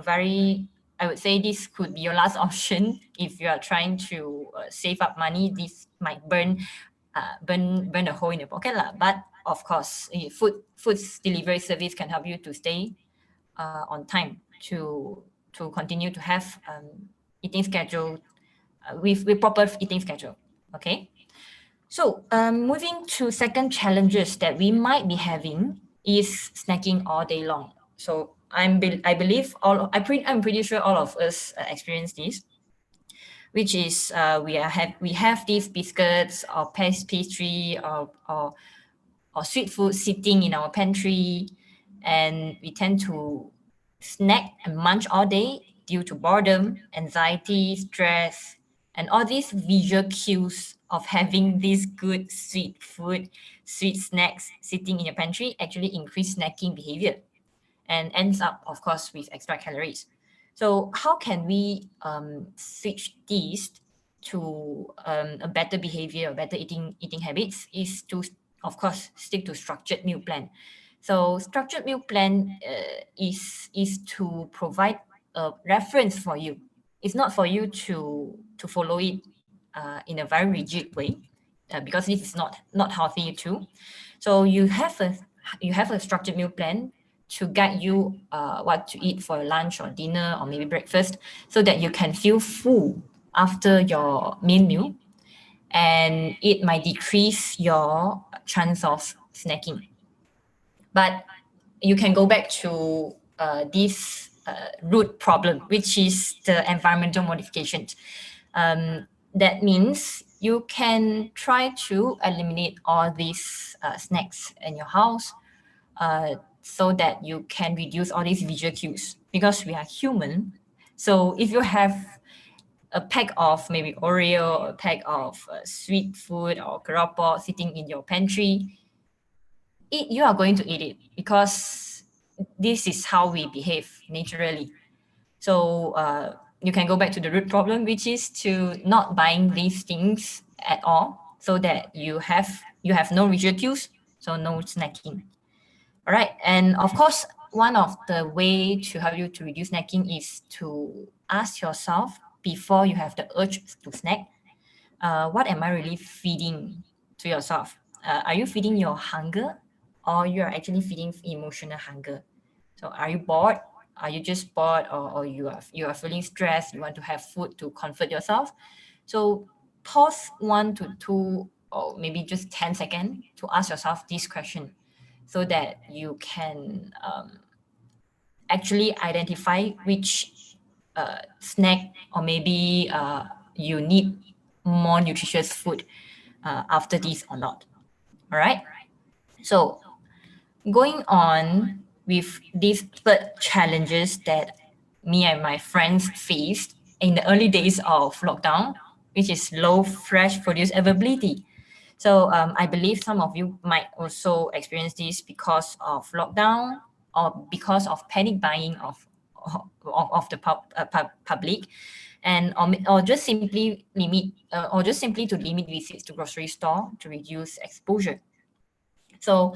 I would say this could be your last option if you are trying to save up money. This might burn a hole in your pocket lah. But of course, food delivery service can help you to stay on time, to continue to have eating schedule with proper eating schedule. Okay. So moving to second challenges that we might be having is snacking all day long. So I'm pretty sure all of us experience this, which is we have these biscuits or pastry or sweet food sitting in our pantry, and we tend to snack and munch all day due to boredom, anxiety, stress, and all these visual cues of having these good sweet food, sweet snacks sitting in your pantry actually increase snacking behavior and ends up, of course, with extra calories. So how can we switch these to a better behavior, or better eating habits, is to, of course, stick to structured meal plan. So structured meal plan is to provide a reference for you. It's not for you to follow it in a very rigid way, because this is not healthy too. So you have a structured meal plan to guide you what to eat for lunch or dinner or maybe breakfast, so that you can feel full after your main meal, and it might decrease your chance of snacking. But you can go back to this root problem, which is the environmental modifications. That means you can try to eliminate all these snacks in your house, so that you can reduce all these visual cues, because we are human. So if you have a pack of maybe Oreo, or a pack of sweet food or keropok sitting in your pantry, you are going to eat it, because this is how we behave naturally. So you can go back to the root problem, which is to not buying these things at all, so that you have no visual cues, so no snacking. All right. And of course, one of the way to help you to reduce snacking is to ask yourself before you have the urge to snack, what am I really feeding to yourself? Are you feeding your hunger, or you are actually feeding emotional hunger? So are you bored? Are you just bored, or you are feeling stressed? You want to have food to comfort yourself? So pause 1 to 2 or maybe just 10 seconds to ask yourself this question, so that you can actually identify which snack, or maybe you need more nutritious food after this or not. All right. So going on with these third challenges that me and my friends faced in the early days of lockdown, which is low fresh produce availability. So I believe some of you might also experience this because of lockdown, or because of panic buying of the public, and or just simply to limit visits to grocery store to reduce exposure. So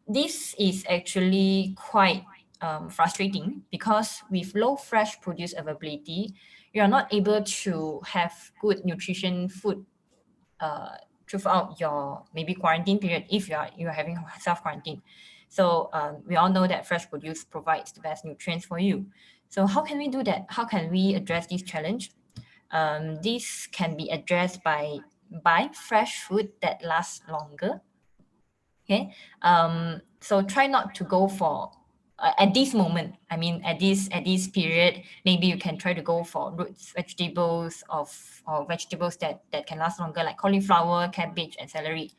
this is actually quite frustrating, because with low fresh produce availability, you are not able to have good nutrition food throughout your maybe quarantine period, if you are having self quarantine. So we all know that fresh produce provides the best nutrients for you. So how can we do that? How can we address this challenge? This can be addressed by buying fresh food that lasts longer. Okay, so try not to go for at this moment. I mean, at this period, maybe you can try to go for roots vegetables or vegetables that can last longer, like cauliflower, cabbage, and celery,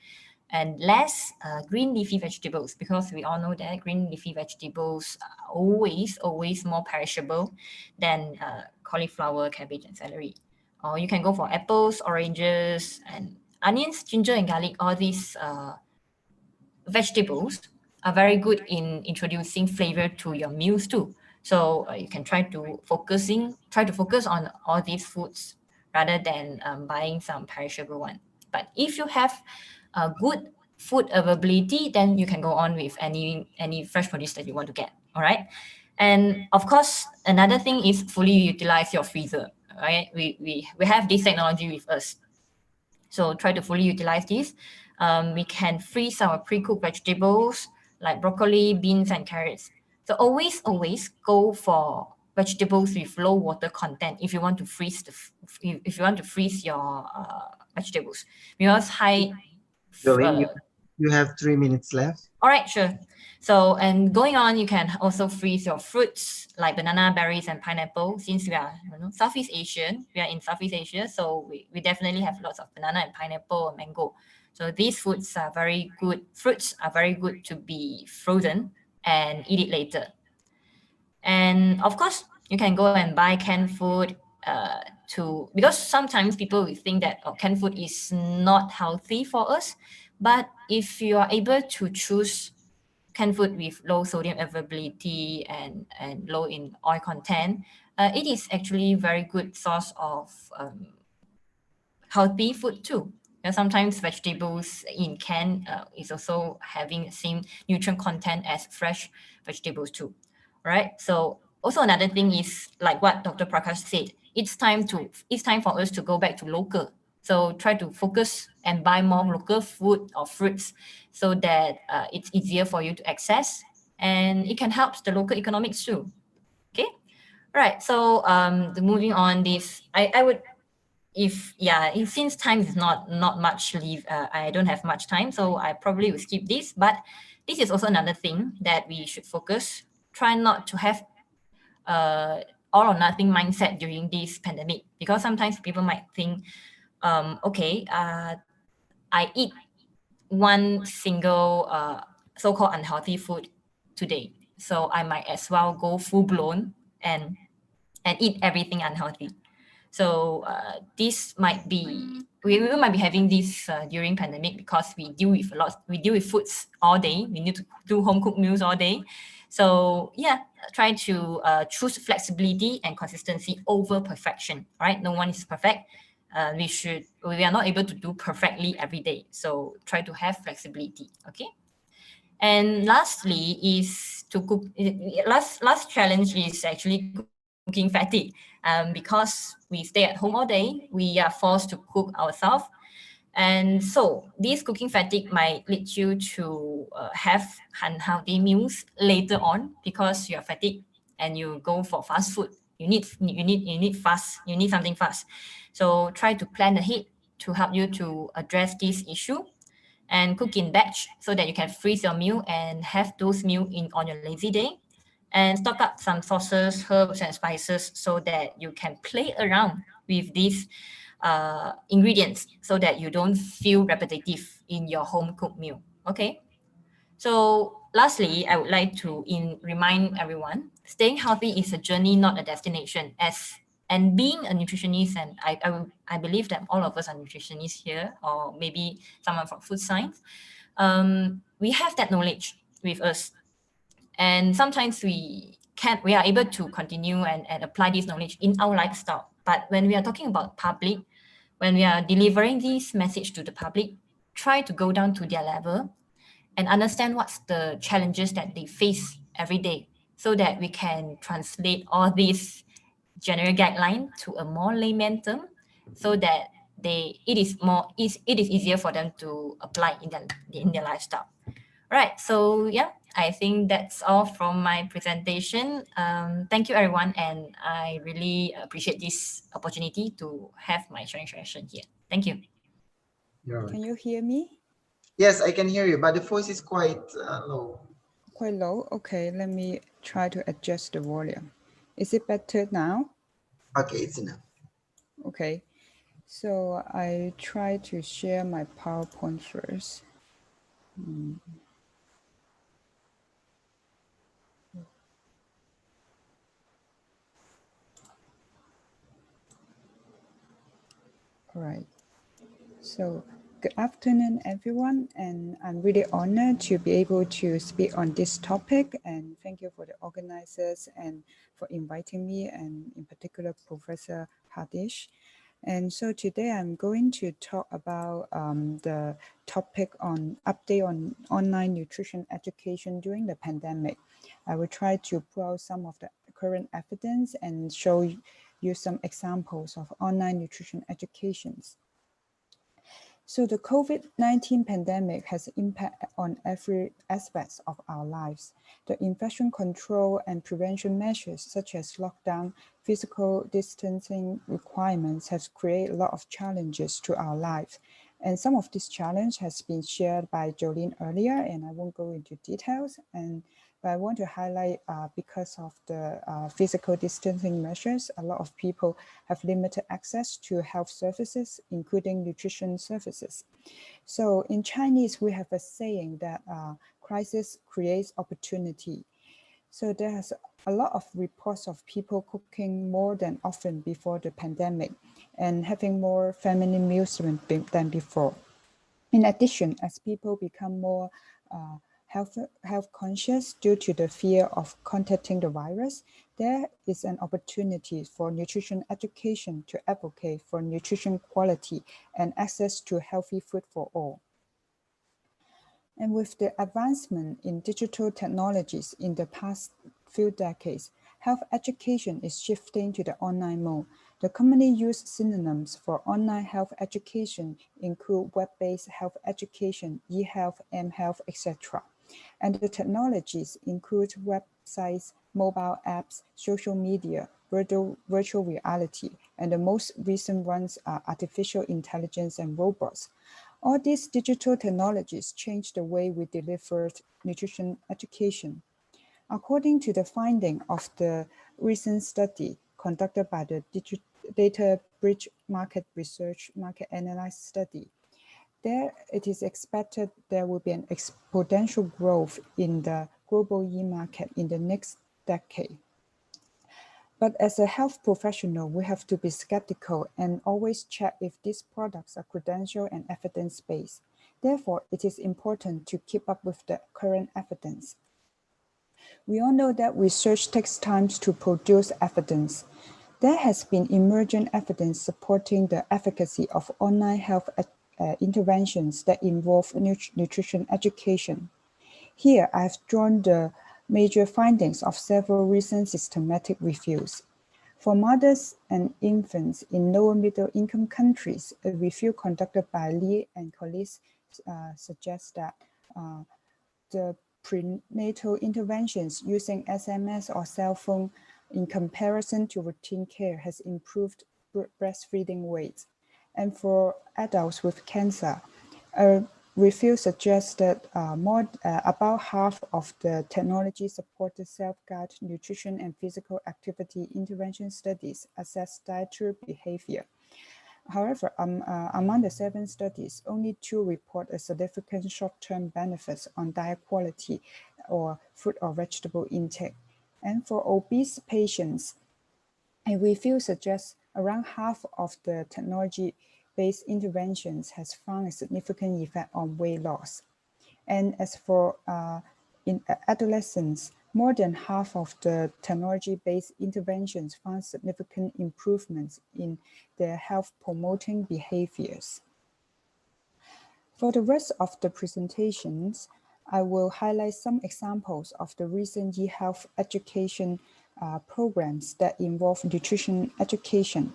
and less green leafy vegetables, because we all know that green leafy vegetables are always more perishable than cauliflower, cabbage, and celery. Or you can go for apples, oranges, and onions, ginger, and garlic. All these vegetables are very good in introducing flavor to your meals too. So you can try to focus on all these foods rather than buying some perishable one. But if you have a good food availability, then you can go on with any fresh produce that you want to get. All right. And of course, another thing is fully utilize your freezer. Right. We have this technology with us. So try to fully utilize this. We can freeze our pre-cooked vegetables like broccoli, beans, and carrots. So always go for vegetables with low water content if you want to freeze your vegetables. Because high. Jolene, you have 3 minutes left. All right, sure. So, and going on, you can also freeze your fruits like banana, berries, and pineapple. Since we are Southeast Asian, we are in Southeast Asia, so we definitely have lots of banana and pineapple and mango. So these fruits are very good to be frozen and eat it later. And of course, you can go and buy canned food because sometimes people will think that canned food is not healthy for us. But if you are able to choose canned food with low sodium availability and low in oil content, it is actually very good source of healthy food too. Sometimes vegetables in can is also having the same nutrient content as fresh vegetables too, right? So also another thing is like what Dr. Prakash said, it's time for us to go back to local. So try to focus and buy more local food or fruits so that it's easier for you to access, and it can help the local economics too. Okay, right. So moving on, this I would. Since time is not much leave, I don't have much time, so I probably will skip this. But this is also another thing that we should focus. Try not to have all or nothing mindset during this pandemic, because sometimes people might think, I eat one single so-called unhealthy food today, so I might as well go full blown and eat everything unhealthy. So this might be we might be having this during pandemic, because we deal with foods all day. We need to do home cooked meals all day. So try to choose flexibility and consistency over perfection. All right, no one is perfect. We are not able to do perfectly every day. So try to have flexibility. Okay. And lastly is to cook. Last challenge is actually cooking fatigue. Because we stay at home all day, we are forced to cook ourselves. And so this cooking fatigue might lead you to have unhealthy meals later on because you're fatigued and you go for fast food. You need something fast. So try to plan ahead to help you to address this issue, and cook in batch so that you can freeze your meal and have those meal on your lazy day, and stock up some sauces, herbs, and spices so that you can play around with these ingredients so that you don't feel repetitive in your home cooked meal. Okay. So lastly, I would like to remind everyone, staying healthy is a journey, not a destination. And being a nutritionist, and I believe that all of us are nutritionists here, or maybe someone from food science, we have that knowledge with us. And sometimes we are able to continue and apply this knowledge in our lifestyle. But when we are talking about public, when we are delivering this message to the public, try to go down to their level and understand what's the challenges that they face every day, so that we can translate all these general guideline to a more layman term, so that it is easier for them to apply in their lifestyle. Right. So yeah, I think that's all from my presentation. Thank you, everyone, and I really appreciate this opportunity to have my sharing session here. Thank you. Can you hear me? Yes, I can hear you, but the voice is quite low. Quite low. Okay, let me try to adjust the volume. Is it better now? Okay, it's enough. Okay, so I try to share my PowerPoint first. All right. So good afternoon, everyone, and I'm really honored to be able to speak on this topic, and thank you for the organizers and for inviting me, and in particular, Professor Hadish. And so today I'm going to talk about the topic on update on online nutrition education during the pandemic. I will try to pull out some of the current evidence and show you some examples of online nutrition educations. So the COVID-19 pandemic has impact on every aspect of our lives. The infection control and prevention measures such as lockdown, physical distancing requirements has created a lot of challenges to our life. And some of this challenge has been shared by Jolene earlier, and I won't go into details. But I want to highlight because of the physical distancing measures, a lot of people have limited access to health services, including nutrition services. So in Chinese, we have a saying that crisis creates opportunity. So there's a lot of reports of people cooking more than often before the pandemic and having more family meals than before. In addition, as people become more health conscious due to the fear of contacting the virus, there is an opportunity for nutrition education to advocate for nutrition quality and access to healthy food for all. And with the advancement in digital technologies in the past few decades, health education is shifting to the online mode. The commonly used synonyms for online health education include web-based health education, e-health, m-health, etc. And the technologies include websites, mobile apps, social media, virtual reality, and the most recent ones are artificial intelligence and robots. All these digital technologies change the way we deliver nutrition education. According to the finding of the recent study conducted by the Data Bridge Market Research Market Analysis Study, it is expected there will be an exponential growth in the global e-market in the next decade. But as a health professional, we have to be skeptical and always check if these products are credential and evidence-based. Therefore, it is important to keep up with the current evidence. We all know that research takes time to produce evidence. There has been emergent evidence supporting the efficacy of online health interventions that involve nutrition education. Here, I've drawn the major findings of several recent systematic reviews. For mothers and infants in lower middle income countries, a review conducted by Lee and colleagues suggests that the prenatal interventions using SMS or cell phone in comparison to routine care has improved breastfeeding weight. And for adults with cancer, a review suggests that about half of the technology-supported self-guided nutrition and physical activity intervention studies assess dietary behavior. However, among the 7 studies, only 2 report a significant short-term benefits on diet quality or fruit or vegetable intake. And for obese patients, a review suggests around half of the technology-based interventions has found a significant effect on weight loss. And as for in adolescents, more than half of the technology-based interventions found significant improvements in their health-promoting behaviors. For the rest of the presentations, I will highlight some examples of the recent e-health education programs that involve nutrition education.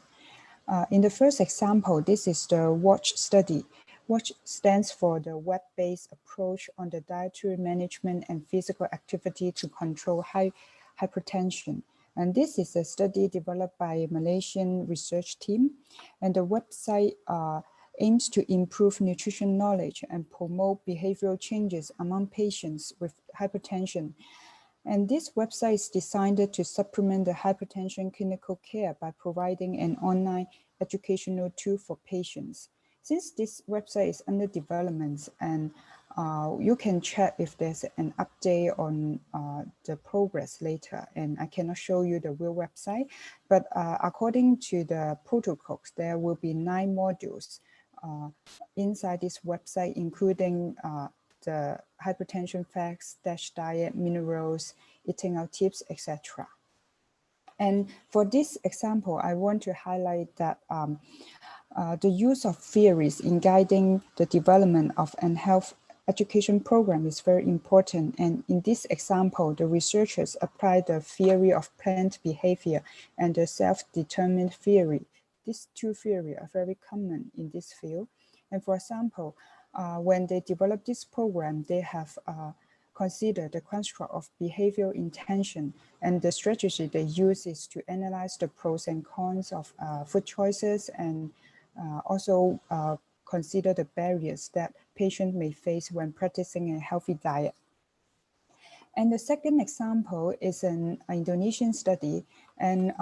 In the first example, this is the WATCH study. WATCH stands for the web-based approach on the dietary management and physical activity to control hypertension. And this is a study developed by a Malaysian research team. And the website aims to improve nutrition knowledge and promote behavioral changes among patients with hypertension. And this website is designed to supplement the hypertension clinical care by providing an online educational tool for patients. Since this website is under development and you can check if there's an update on the progress later, and I cannot show you the real website, but according to the protocols, there will be 9 modules inside this website, including the hypertension facts, diet, minerals, eating out tips, etc. And for this example, I want to highlight that the use of theories in guiding the development of an health education program is very important. And in this example, the researchers applied the theory of plant behavior and the self-determined theory. These 2 theories are very common in this field. And for example, when they developed this program, they have considered the construct of behavioral intention, and the strategy they use is to analyze the pros and cons of food choices and also consider the barriers that patients may face when practicing a healthy diet. And the second example is an Indonesian study, and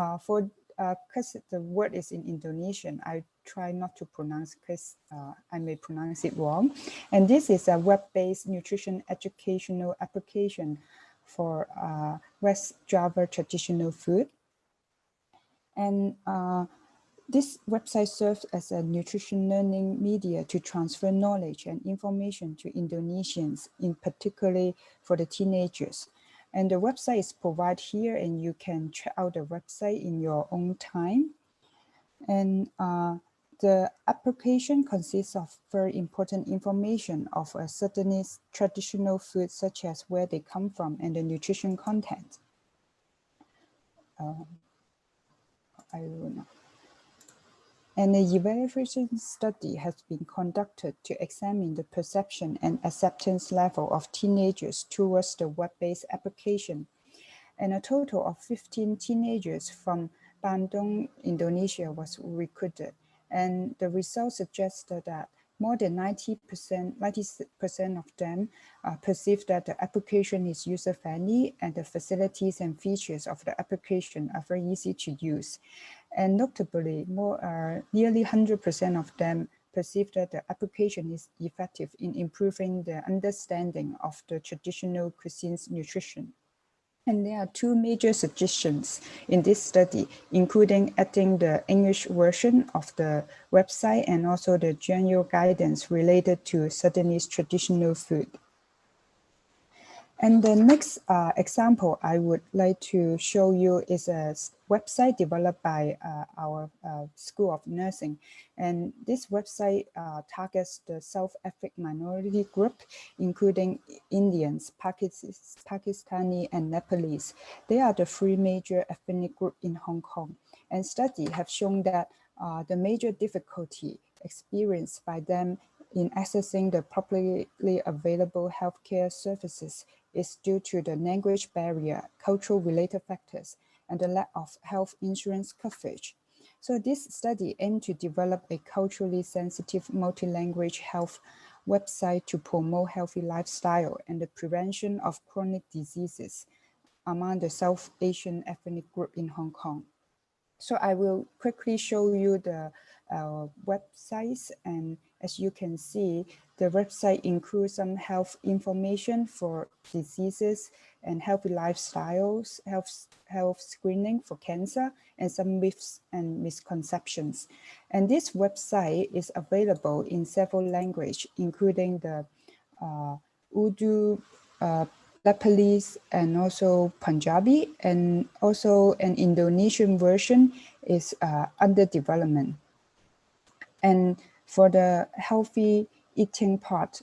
because the word is in Indonesian, I try not to pronounce because I may pronounce it wrong. And this is a web-based nutrition educational application for West Java traditional food. And this website serves as a nutrition learning media to transfer knowledge and information to Indonesians, in particularly for the teenagers. And the website is provided here, and you can check out the website in your own time. And the application consists of very important information of a certain traditional food, such as where they come from and the nutrition content. I don't know. And the evaluation study has been conducted to examine the perception and acceptance level of teenagers towards the web-based application. And a total of 15 teenagers from Bandung, Indonesia was recruited. And the results suggested that more than 90% of them perceive that the application is user-friendly and the facilities and features of the application are very easy to use. And notably, nearly 100% of them perceive that the application is effective in improving the understanding of the traditional cuisine's nutrition. And there are 2 major suggestions in this study, including adding the English version of the website and also the general guidance related to Sudanese traditional food. And the next example I would like to show you is a website developed by our School of Nursing. And this website targets the South African minority group, including Indians, Pakistani, and Nepalese. They are the three major ethnic groups in Hong Kong. And studies have shown that the major difficulty experienced by them in accessing the publicly available healthcare services is due to the language barrier, cultural related factors, and the lack of health insurance coverage. So this study aimed to develop a culturally sensitive multi-language health website to promote healthy lifestyle and the prevention of chronic diseases among the South Asian ethnic group in Hong Kong. So I will quickly show you the websites, and as you can see, the website includes some health information for diseases and healthy lifestyles, health screening for cancer, and some myths and misconceptions. And this website is available in several languages, including the Urdu, Nepalese, and also Punjabi, and also an Indonesian version is under development. And for the healthy eating part,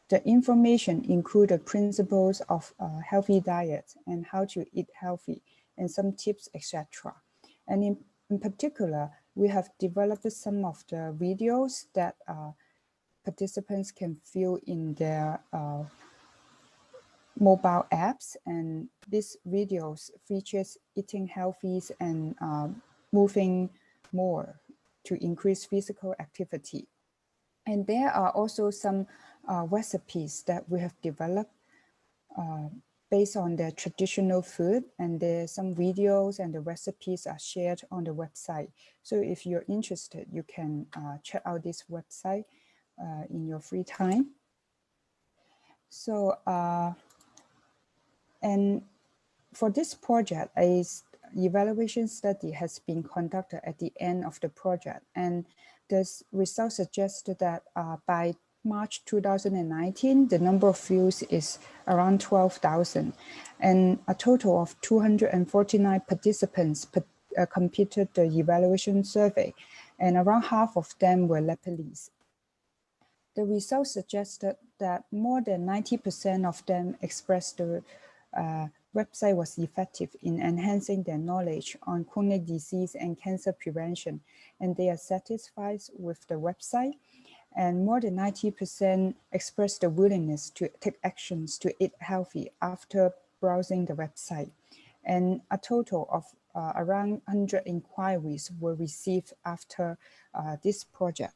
the information includes the principles of healthy diet and how to eat healthy and some tips, etc. And in particular, we have developed some of the videos that participants can view in their mobile apps, and these videos features eating healthy and moving more to increase physical activity. And there are also some recipes that we have developed based on their traditional food, and there's some videos and the recipes are shared on the website. So if you're interested, you can check out this website in your free time. So and for this project, an evaluation study has been conducted at the end of the project, and the results suggested that by March 2019, the number of views is around 12,000, and a total of 249 participants completed the evaluation survey, and around half of them were Nepalese. The results suggested that more than 90% of them expressed the website was effective in enhancing their knowledge on chronic disease and cancer prevention, and they are satisfied with the website. And more than 90% expressed the willingness to take actions to eat healthy after browsing the website. And a total of around 100 inquiries were received after this project.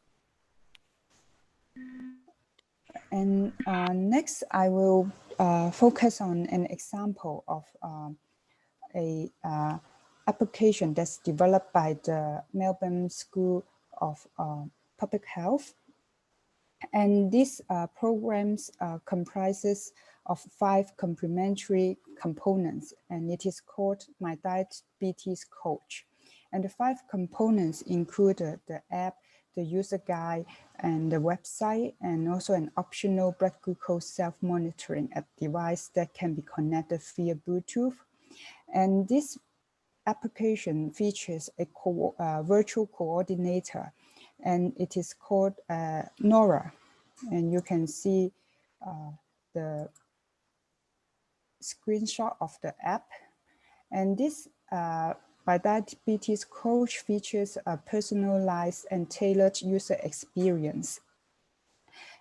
And next, I will focus on an example of a application that's developed by the Melbourne School of Public Health. And this programs comprises of 5 complementary components, and it is called My Diabetes Coach. And the 5 components include the app, the user guide, and the website, and also an optional blood glucose self-monitoring device that can be connected via Bluetooth. And this application features a virtual coordinator, and it is called Nora. And you can see the screenshot of the app. And this My Diabetes Coach features a personalized and tailored user experience.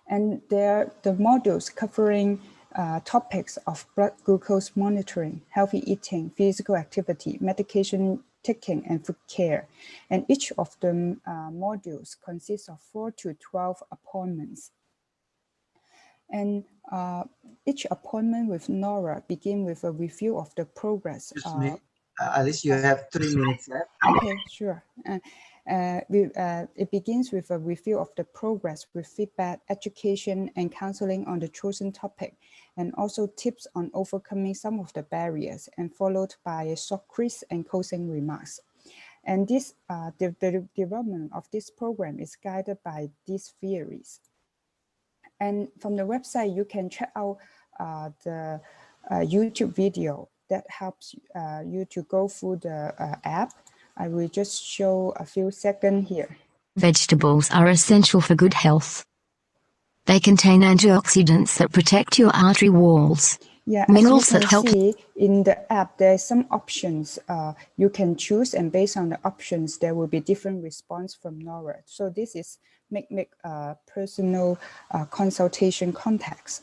And there the modules covering topics of blood glucose monitoring, healthy eating, physical activity, medication taking, and food care. And each of the modules consists of 4 to 12 appointments. And each appointment with Nora begin with a review of the progress. Excuse me. Alice, you have 3 minutes left. Okay, sure. It begins with a review of the progress with feedback, education, and counseling on the chosen topic, and also tips on overcoming some of the barriers, and followed by a short quiz and closing remarks. And this, the development of this program is guided by these theories. And from the website, you can check out the YouTube video that helps you to go through the app. I will just show a few seconds here. Vegetables are essential for good health. They contain antioxidants that protect your artery walls. Yeah, Minerals as you that can help. see in the app, there are some options you can choose, and based on the options, there will be different response from NORA. So this is make personal consultation contacts.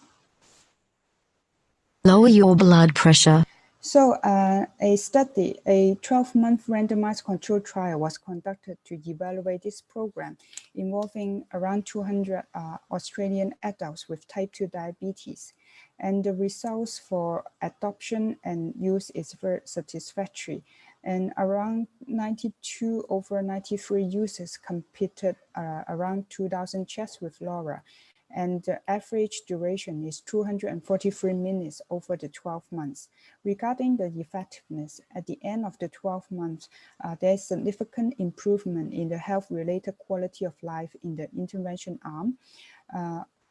Lower your blood pressure. So a study, a 12-month randomized controlled trial was conducted to evaluate this program involving around 200 Australian adults with type 2 diabetes. And the results for adoption and use is very satisfactory. And around 92 over 93 users completed around 2,000 checks with LoRa. And the average duration is 243 minutes over the 12 months. Regarding the effectiveness, at the end of the 12 months, there's significant improvement in the health-related quality of life in the intervention arm.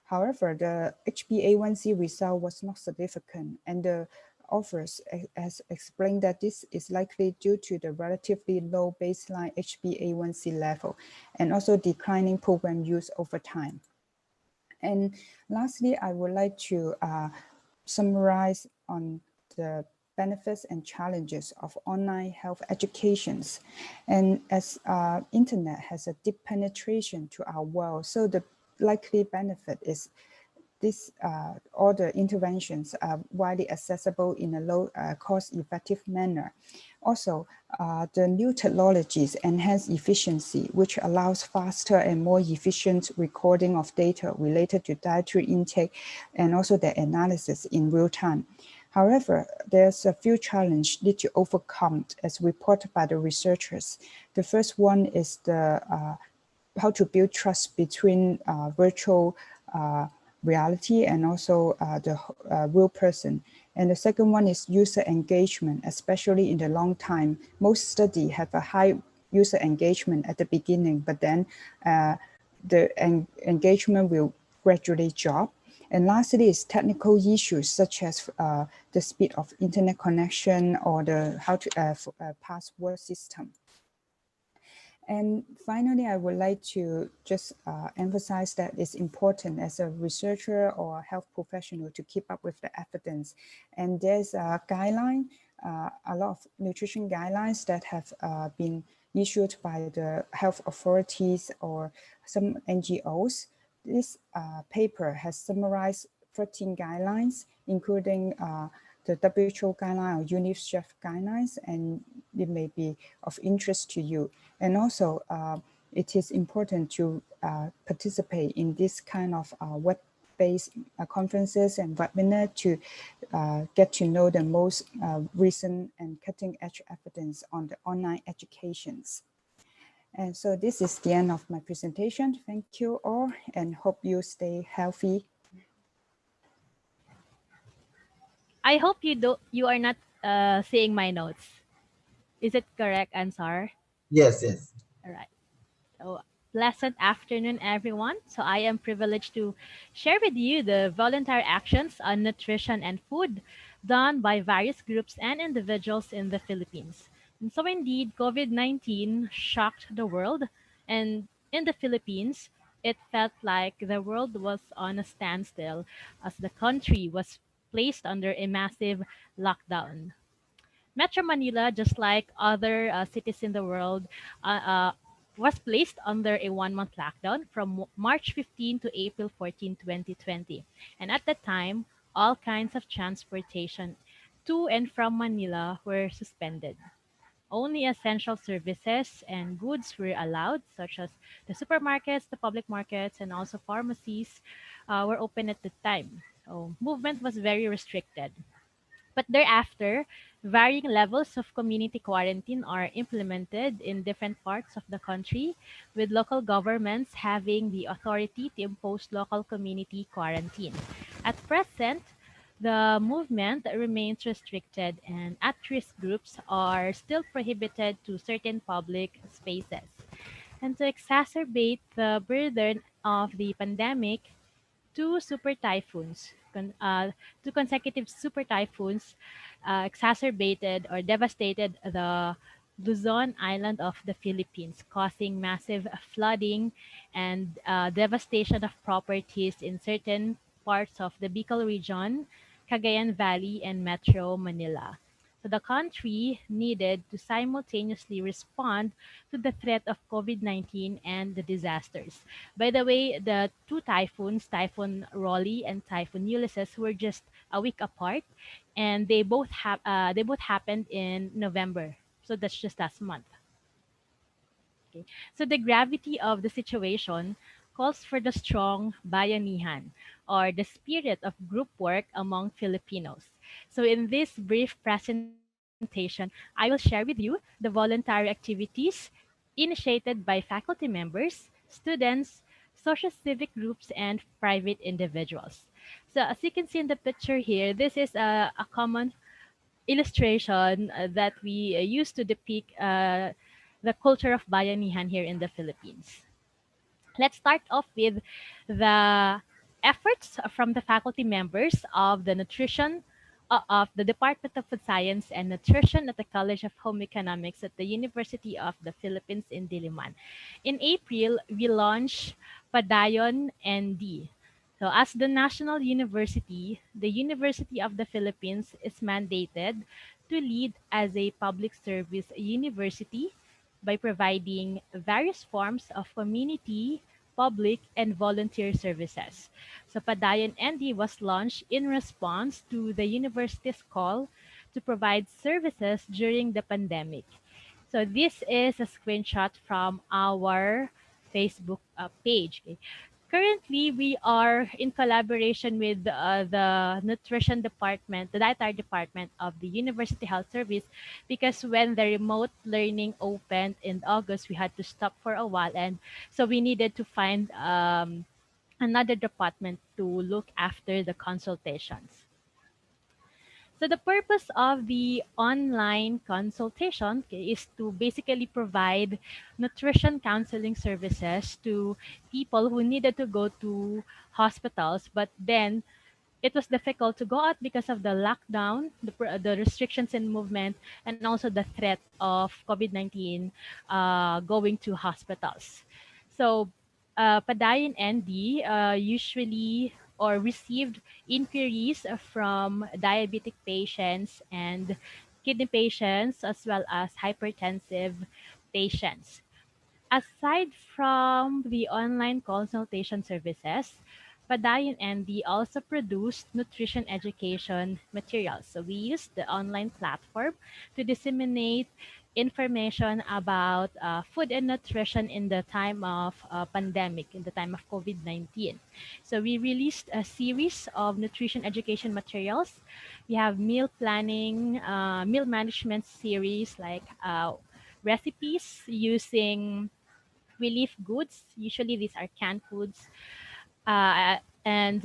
However, the HbA1c result was not significant, and the authors has explained that this is likely due to the relatively low baseline HbA1c level and also declining program use over time. And lastly, I would like to summarize on the benefits and challenges of online health educations. And as internet has a deep penetration to our world, so the likely benefit is this all the interventions are widely accessible in a low cost-effective manner. Also, the new technologies enhance efficiency, which allows faster and more efficient recording of data related to dietary intake and also the analysis in real time. However, there's a few challenges need to overcome as reported by the researchers. The first one is the how to build trust between virtual reality and also the real person. And the second one is user engagement, especially in the long time. Most studies have a high user engagement at the beginning, but then the engagement will gradually drop. And lastly is technical issues such as the speed of internet connection or the how to password system. And finally, I would like to just emphasize that it's important as a researcher or health professional to keep up with the evidence. And there's a guideline, a lot of nutrition guidelines that have been issued by the health authorities or some NGOs. This paper has summarized 13 guidelines, including the WHO guideline or UNICEF guidelines, and it may be of interest to you. And also, it is important to participate in this kind of web-based conferences and webinar to get to know the most recent and cutting-edge evidence on the online educations. And so this is the end of my presentation. Thank you all and hope you stay healthy. I hope you are not seeing my notes. Is it correct, Ansar? Yes, yes. All right. So pleasant afternoon, everyone. So I am privileged to share with you the voluntary actions on nutrition and food done by various groups and individuals in the Philippines. And so indeed, COVID-19 shocked the world, and in the Philippines, it felt like the world was on a standstill as the country was placed under a massive lockdown. Metro Manila, just like other cities in the world, was placed under a 1-month lockdown from March 15 to April 14, 2020. And at that time, all kinds of transportation to and from Manila were suspended. Only essential services and goods were allowed, such as the supermarkets, the public markets, and also pharmacies were open at the time. So movement was very restricted. But thereafter, varying levels of community quarantine are implemented in different parts of the country, with local governments having the authority to impose local community quarantine. At present, the movement remains restricted and at-risk groups are still prohibited to certain public spaces. And to exacerbate the burden of the pandemic, two super typhoons, two consecutive super typhoons exacerbated or devastated the Luzon island of the Philippines, causing massive flooding and devastation of properties in certain parts of the Bicol region, Cagayan Valley, and Metro Manila. So the country needed to simultaneously respond to the threat of COVID-19 and the disasters. By the way, the two typhoons, Typhoon Rolly and Typhoon Ulysses, were just a week apart, and they both happened in November. So that's just last month. Okay. So the gravity of the situation calls for the strong bayanihan, or the spirit of group work among Filipinos. So in this brief presentation, I will share with you the voluntary activities initiated by faculty members, students, social civic groups, and private individuals. So as you can see in the picture here, this is a common illustration that we use to depict the culture of bayanihan here in the Philippines. Let's start off with the efforts from the faculty members of the nutrition of the Department of Food Science and Nutrition at the College of Home Economics at the University of the Philippines in Diliman. In April, we launched Padayon ND. So as the national university, the University of the Philippines is mandated to lead as a public service university by providing various forms of community, public, and volunteer services. So Padayon ND was launched in response to the university's call to provide services during the pandemic. So this is a screenshot from our Facebook page. Okay. Currently, we are in collaboration with the nutrition department, the dietary department of the University Health Service, because when the remote learning opened in August, we had to stop for a while, and so we needed to find another department to look after the consultations. So the purpose of the online consultation, okay, is to basically provide nutrition counseling services to people who needed to go to hospitals, but then it was difficult to go out because of the lockdown, the restrictions in movement, and also the threat of COVID-19 going to hospitals. So, Padayon ND usually or received inquiries from diabetic patients and kidney patients, as well as hypertensive patients. Aside from the online consultation services, Padayon ND also produced nutrition education materials. So we used the online platform to disseminate information about food and nutrition in the time of pandemic, in the time of COVID-19. So we released a series of nutrition education materials. We have meal planning, meal management series, like recipes using relief goods. Usually these are canned foods, and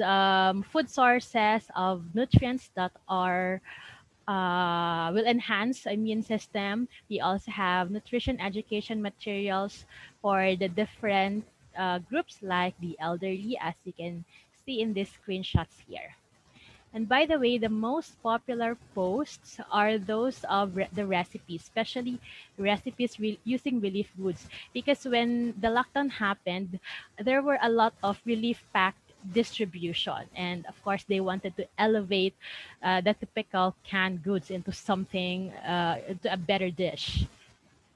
food sources of nutrients that are will enhance immune system. We also have nutrition education materials for the different groups, like the elderly, as you can see in these screenshots here. And by the way, the most popular posts are those of the recipes, especially recipes using relief goods. Because when the lockdown happened, there were a lot of relief pack distribution. And of course, they wanted to elevate the typical canned goods into something, into a better dish.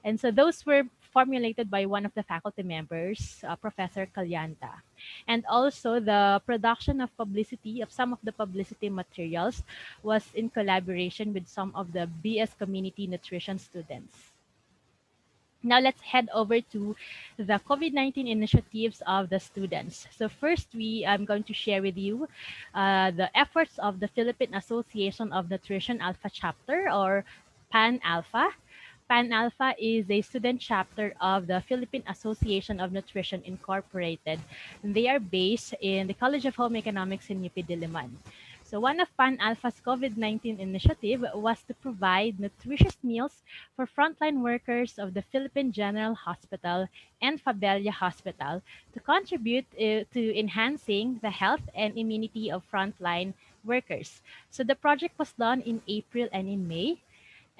And so those were formulated by one of the faculty members, Professor Calyanta. And also the production of publicity, of some of the publicity materials, was in collaboration with some of the BS community nutrition students. Now let's head over to the COVID-19 initiatives of the students. So first, I'm going to share with you the efforts of the Philippine Association of Nutrition Alpha Chapter, or PAN Alpha. PAN Alpha is a student chapter of the Philippine Association of Nutrition Incorporated. And they are based in the College of Home Economics in UP Diliman. So one of Pan Alpha's COVID-19 initiative was to provide nutritious meals for frontline workers of the Philippine General Hospital and Fabella Hospital to contribute to enhancing the health and immunity of frontline workers. So the project was done in April and in May.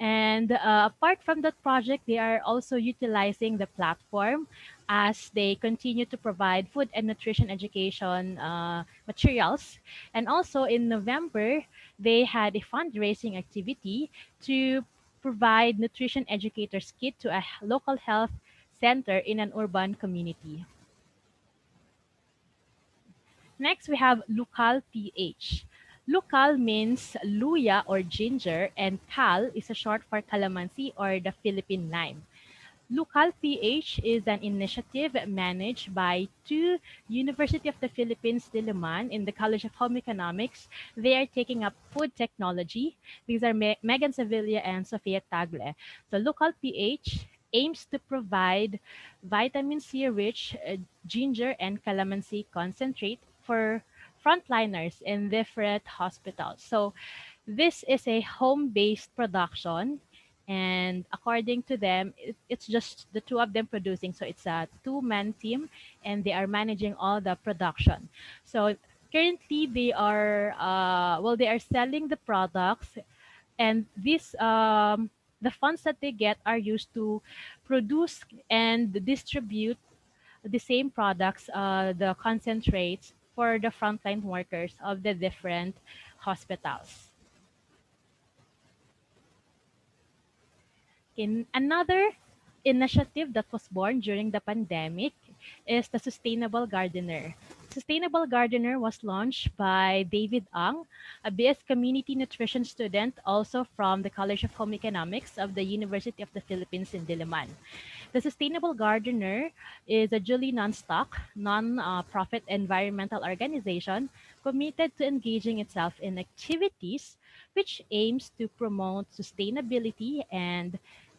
And apart from that project, they are also utilizing the platform as they continue to provide food and nutrition education materials. And also in November, they had a fundraising activity to provide nutrition educators kit to a local health center in an urban community. Next, we have Local PH. Local means luya or ginger, and cal is a short for calamansi or the Philippine lime. Local PH is an initiative managed by two University of the Philippines Diliman in the College of Home Economics. They are taking up food technology. These are Megan Sevilla and Sofia Tagle. So Local PH aims to provide vitamin C rich ginger and calamansi concentrate for frontliners in different hospitals. So this is a home-based production, and according to them, it's just the two of them producing. So it's a two-man team, and they are managing all the production. So currently, they are they are selling the products, and this the funds that they get are used to produce and distribute the same products, the concentrates for the frontline workers of the different hospitals. In another initiative that was born during the pandemic is the Sustainable Gardener. Sustainable Gardener was launched by David Ang, a BS Community Nutrition student, also from the College of Home Economics of the University of the Philippines in Diliman. The Sustainable Gardener is a duly non-stock, non-profit environmental organization committed to engaging itself in activities which aims to promote sustainability and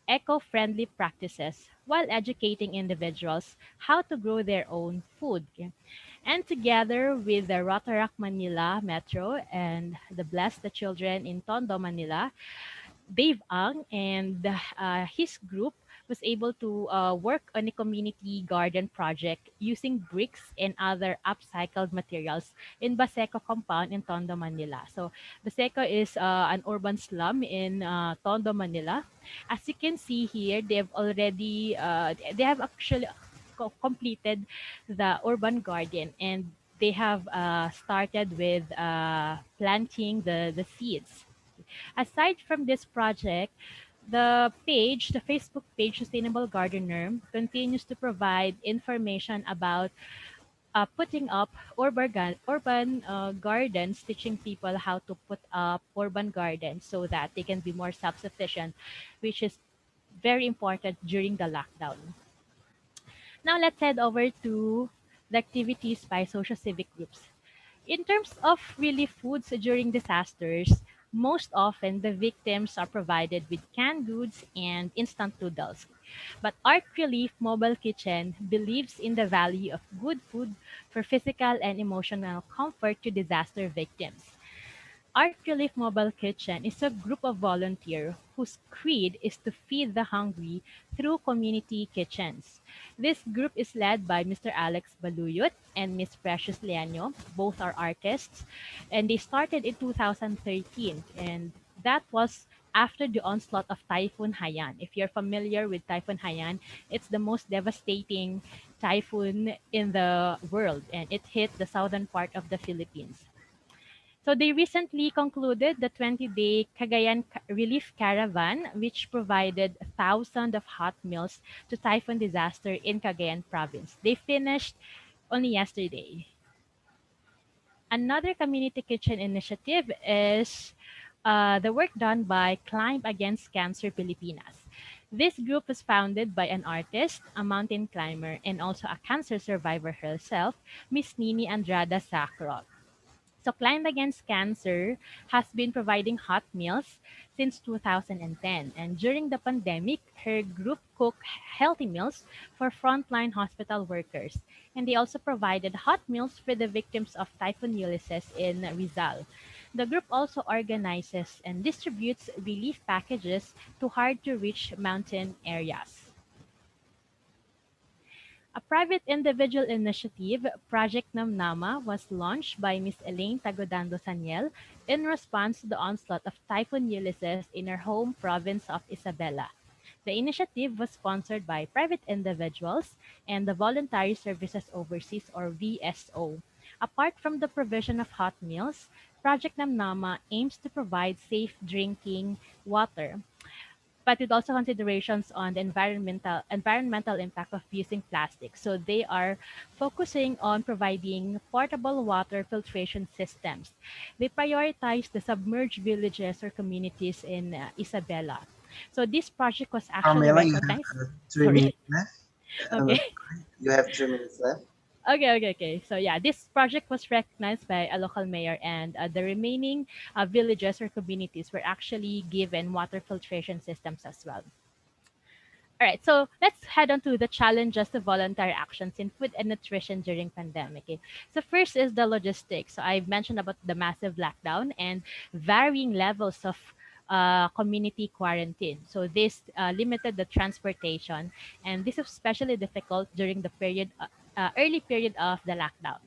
eco-friendly practices while educating individuals how to grow their own food. And together with the Rotaract Manila Metro and the Bless the Children in Tondo, Manila, Dave Ang and his group was able to work on a community garden project using bricks and other upcycled materials in Baseco compound in Tondo, Manila. So Baseco is an urban slum in Tondo, Manila. As you can see here, they have actually completed the urban garden, and they have started with planting the seeds. Aside from this project, the Facebook page Sustainable Gardener continues to provide information about putting up urban gardens, teaching people how to put up urban gardens so that they can be more self-sufficient, which is very important during the lockdown. Now let's head over to the activities by social civic groups. In terms of relief foods during disasters, most often the victims are provided with canned goods and instant noodles. But Art Relief Mobile Kitchen believes in the value of good food for physical and emotional comfort to disaster victims. Art Relief Mobile Kitchen is a group of volunteers whose creed is to feed the hungry through community kitchens. This group is led by Mr. Alex Baluyot and Miss Precious Leano. Both are artists, and they started in 2013, and that was after the onslaught of Typhoon Haiyan. If you're familiar with Typhoon Haiyan, it's the most devastating typhoon in the world, and it hit the southern part of the Philippines. So they recently concluded the 20-day Cagayan Relief Caravan, which provided thousands of hot meals to typhoon disaster in Cagayan province. They finished only yesterday. Another community kitchen initiative is the work done by Climb Against Cancer Pilipinas. This group was founded by an artist, a mountain climber, and also a cancer survivor herself, Miss Nini Andrada Sacro. So Climb Against Cancer has been providing hot meals since 2010. And during the pandemic, her group cooked healthy meals for frontline hospital workers. And they also provided hot meals for the victims of Typhoon Ulysses in Rizal. The group also organizes and distributes relief packages to hard-to-reach mountain areas. A private individual initiative, Project Namnama, was launched by Ms. Elaine Tagodando Saniel in response to the onslaught of Typhoon Ulysses in her home province of Isabela. The initiative was sponsored by private individuals and the Voluntary Services Overseas, or VSO. Apart from the provision of hot meals, Project Namnama aims to provide safe drinking water, but with also considerations on the environmental impact of using plastic. So they are focusing on providing portable water filtration systems. They prioritize the submerged villages or communities in Isabela. So this project was actually Carmela, you have recognized. 3 Sorry. minutes left. Okay. You have 3 minutes left. Okay. So yeah, this project was recognized by a local mayor, and the remaining villages or communities were actually given water filtration systems as well. All right, so let's head on to the challenges to voluntary actions in food and nutrition during pandemic. Okay? So first is the logistics. So I've mentioned about the massive lockdown and varying levels of community quarantine. So this limited the transportation, and this was especially difficult during the early period of the lockdown.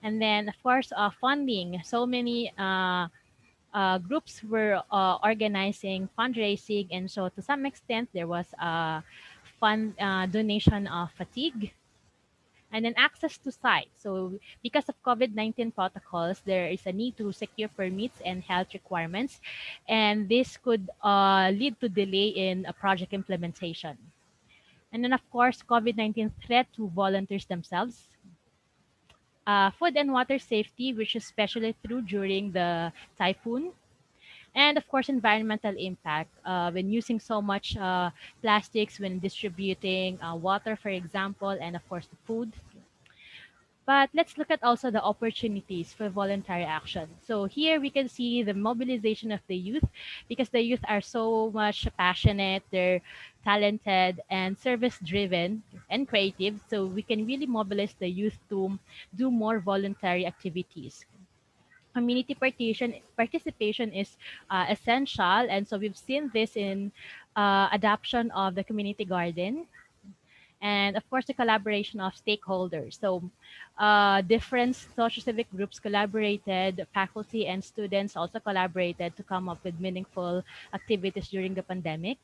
And then, of course, funding. So many groups were organizing fundraising, and so to some extent there was a fund donation of fatigue, and then access to sites. So because of COVID-19 protocols, there is a need to secure permits and health requirements, and this could lead to delay in a project implementation. And then, of course, COVID-19 threat to volunteers themselves. Food and water safety, which is especially true during the typhoon. And of course, environmental impact when using so much plastics when distributing water, for example, and of course, the food. But let's look at also the opportunities for voluntary action. So here we can see the mobilization of the youth, because the youth are so much passionate, they're talented and service driven and creative. So we can really mobilize the youth to do more voluntary activities. Community participation is essential, and so we've seen this in adoption of the community garden, and of course the collaboration of stakeholders. So different social civic groups collaborated, faculty and students also collaborated to come up with meaningful activities during the pandemic.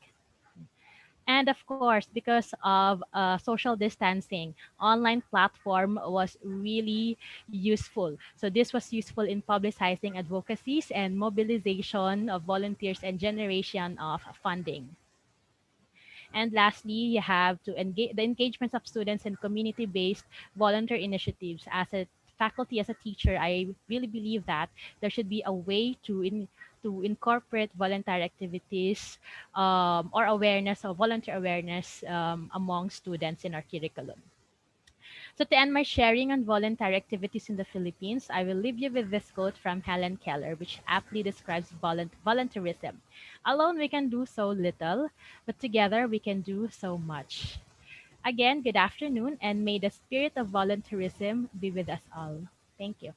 And of course, because of social distancing, online platform was really useful. So this was useful in publicizing advocacies and mobilization of volunteers and generation of funding. And lastly, you have to engage the engagements of students in community-based volunteer initiatives. As a faculty, as a teacher, I really believe that there should be a way to incorporate voluntary activities or awareness or volunteer awareness among students in our curriculum. So to end my sharing on voluntary activities in the Philippines, I will leave you with this quote from Helen Keller, which aptly describes volunteerism. Alone we can do so little, but together we can do so much. Again, good afternoon, and may the spirit of volunteerism be with us all. Thank you.